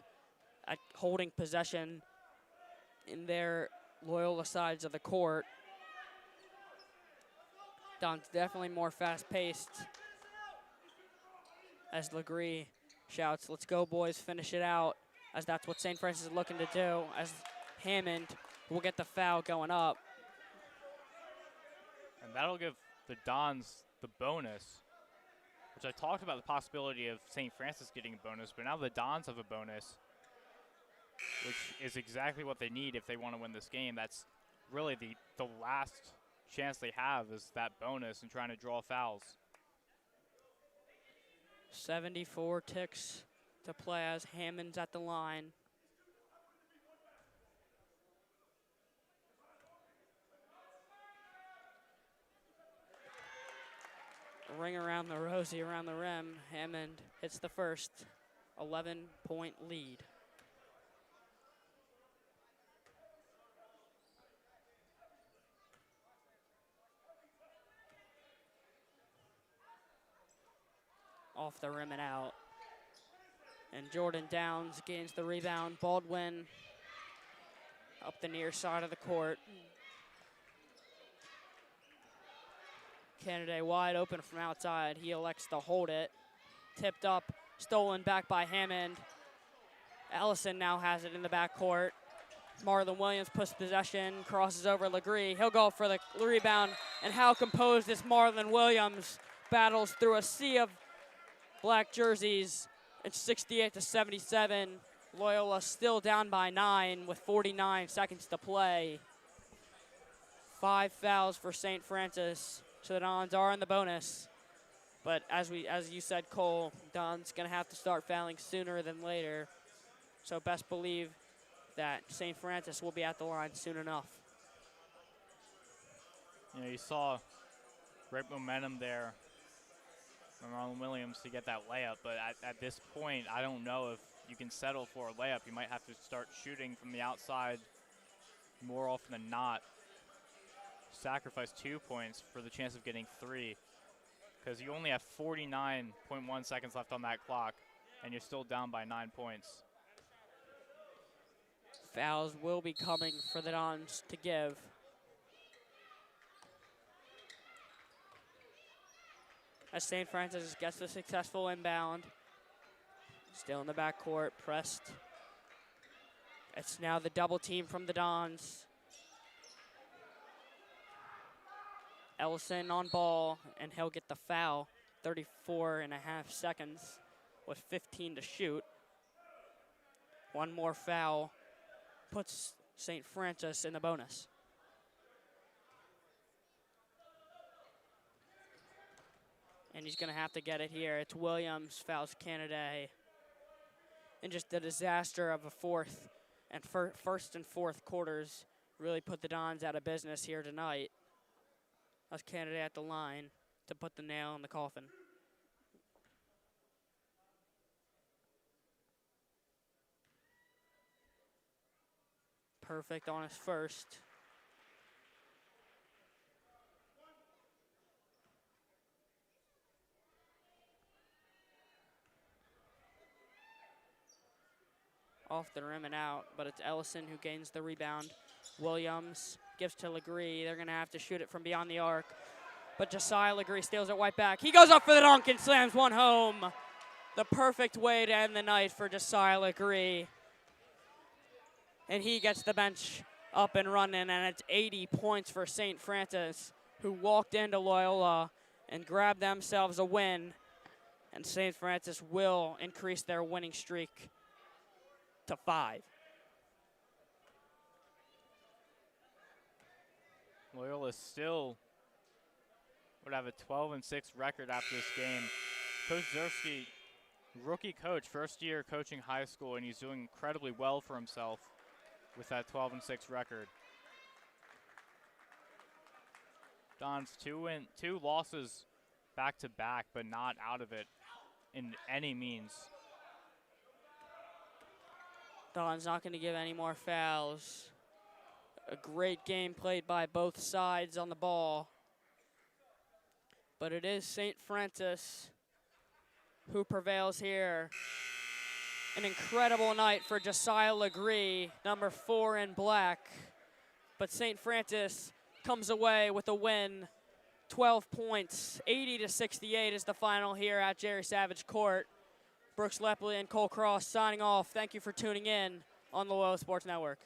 at holding possession in their Loyola sides of the court. Don's definitely more fast-paced as Legree shouts, "Let's go, boys, finish it out," as that's what St. Francis is looking to do, as Hammond will get the foul going up. And that'll give the Dons the bonus, which I talked about the possibility of St. Francis getting a bonus, but now the Dons have a bonus, which is exactly what they need if they want to win this game. That's really the last chance they have is that bonus and trying to draw fouls. 74 ticks to play as Hammond's at the line. Ring around the rosy, around the rim. Hammond hits the first. 11-point lead. Off the rim and out. And Jordan Downs gains the rebound. Baldwin up the near side of the court. Kennedy wide open from outside. He elects to hold it. Tipped up, stolen back by Hammond. Ellison now has it in the backcourt. Marlon Williams puts possession, crosses over Legree. He'll go for the rebound. And how composed is Marlon Williams. Battles through a sea of black jerseys. It's 68-77. Loyola still down by 9 with 49 seconds to play. 5 fouls for St. Francis. So the Dons are in the bonus. But as you said, Cole, Don's going to have to start fouling sooner than later. So best believe that St. Francis will be at the line soon enough. You know, you saw great momentum there from Marlon Williams to get that layup, but at this point, I don't know if you can settle for a layup. You might have to start shooting from the outside more often than not. Sacrifice 2 points for the chance of getting 3, because you only have 49.1 seconds left on that clock, and you're still down by 9 points. Fouls will be coming for the Dons to give. As St. Francis gets the successful inbound. Still in the backcourt, pressed. It's now the double team from the Dons. Ellison on ball, and he'll get the foul. 34.5 seconds with 15 to shoot. One more foul puts St. Francis in the bonus. And he's going to have to get it here. It's Williams, fouls Kennedy. And just a disaster of a first and fourth quarters really put the Dons out of business here tonight. That's Kennedy at the line to put the nail in the coffin. Perfect on his first. Off the rim and out, but it's Ellison who gains the rebound. Williams gives to Legree. They're going to have to shoot it from beyond the arc. But Josiah Legree steals it right back. He goes up for the dunk and slams one home. The perfect way to end the night for Josiah Legree. And he gets the bench up and running, and it's 80 points for St. Francis, who walked into Loyola and grabbed themselves a win. And St. Francis will increase their winning streak to 5. Loyola still would have a 12-6 record after this game. Coach Zerski, rookie coach, first year coaching high school, and he's doing incredibly well for himself with that 12-6 record. Don's two losses back to back, but not out of it. in any means. Don's not going to give any more fouls. A great game played by both sides on the ball. But it is St. Francis who prevails here. An incredible night for Josiah Legree, number 4 in black. But St. Francis comes away with a win, 12 points, 80-68 is the final here at Jerry Savage Court. Brooks Lepley and Cole Cross signing off. Thank you for tuning in on the Loyola Sports Network.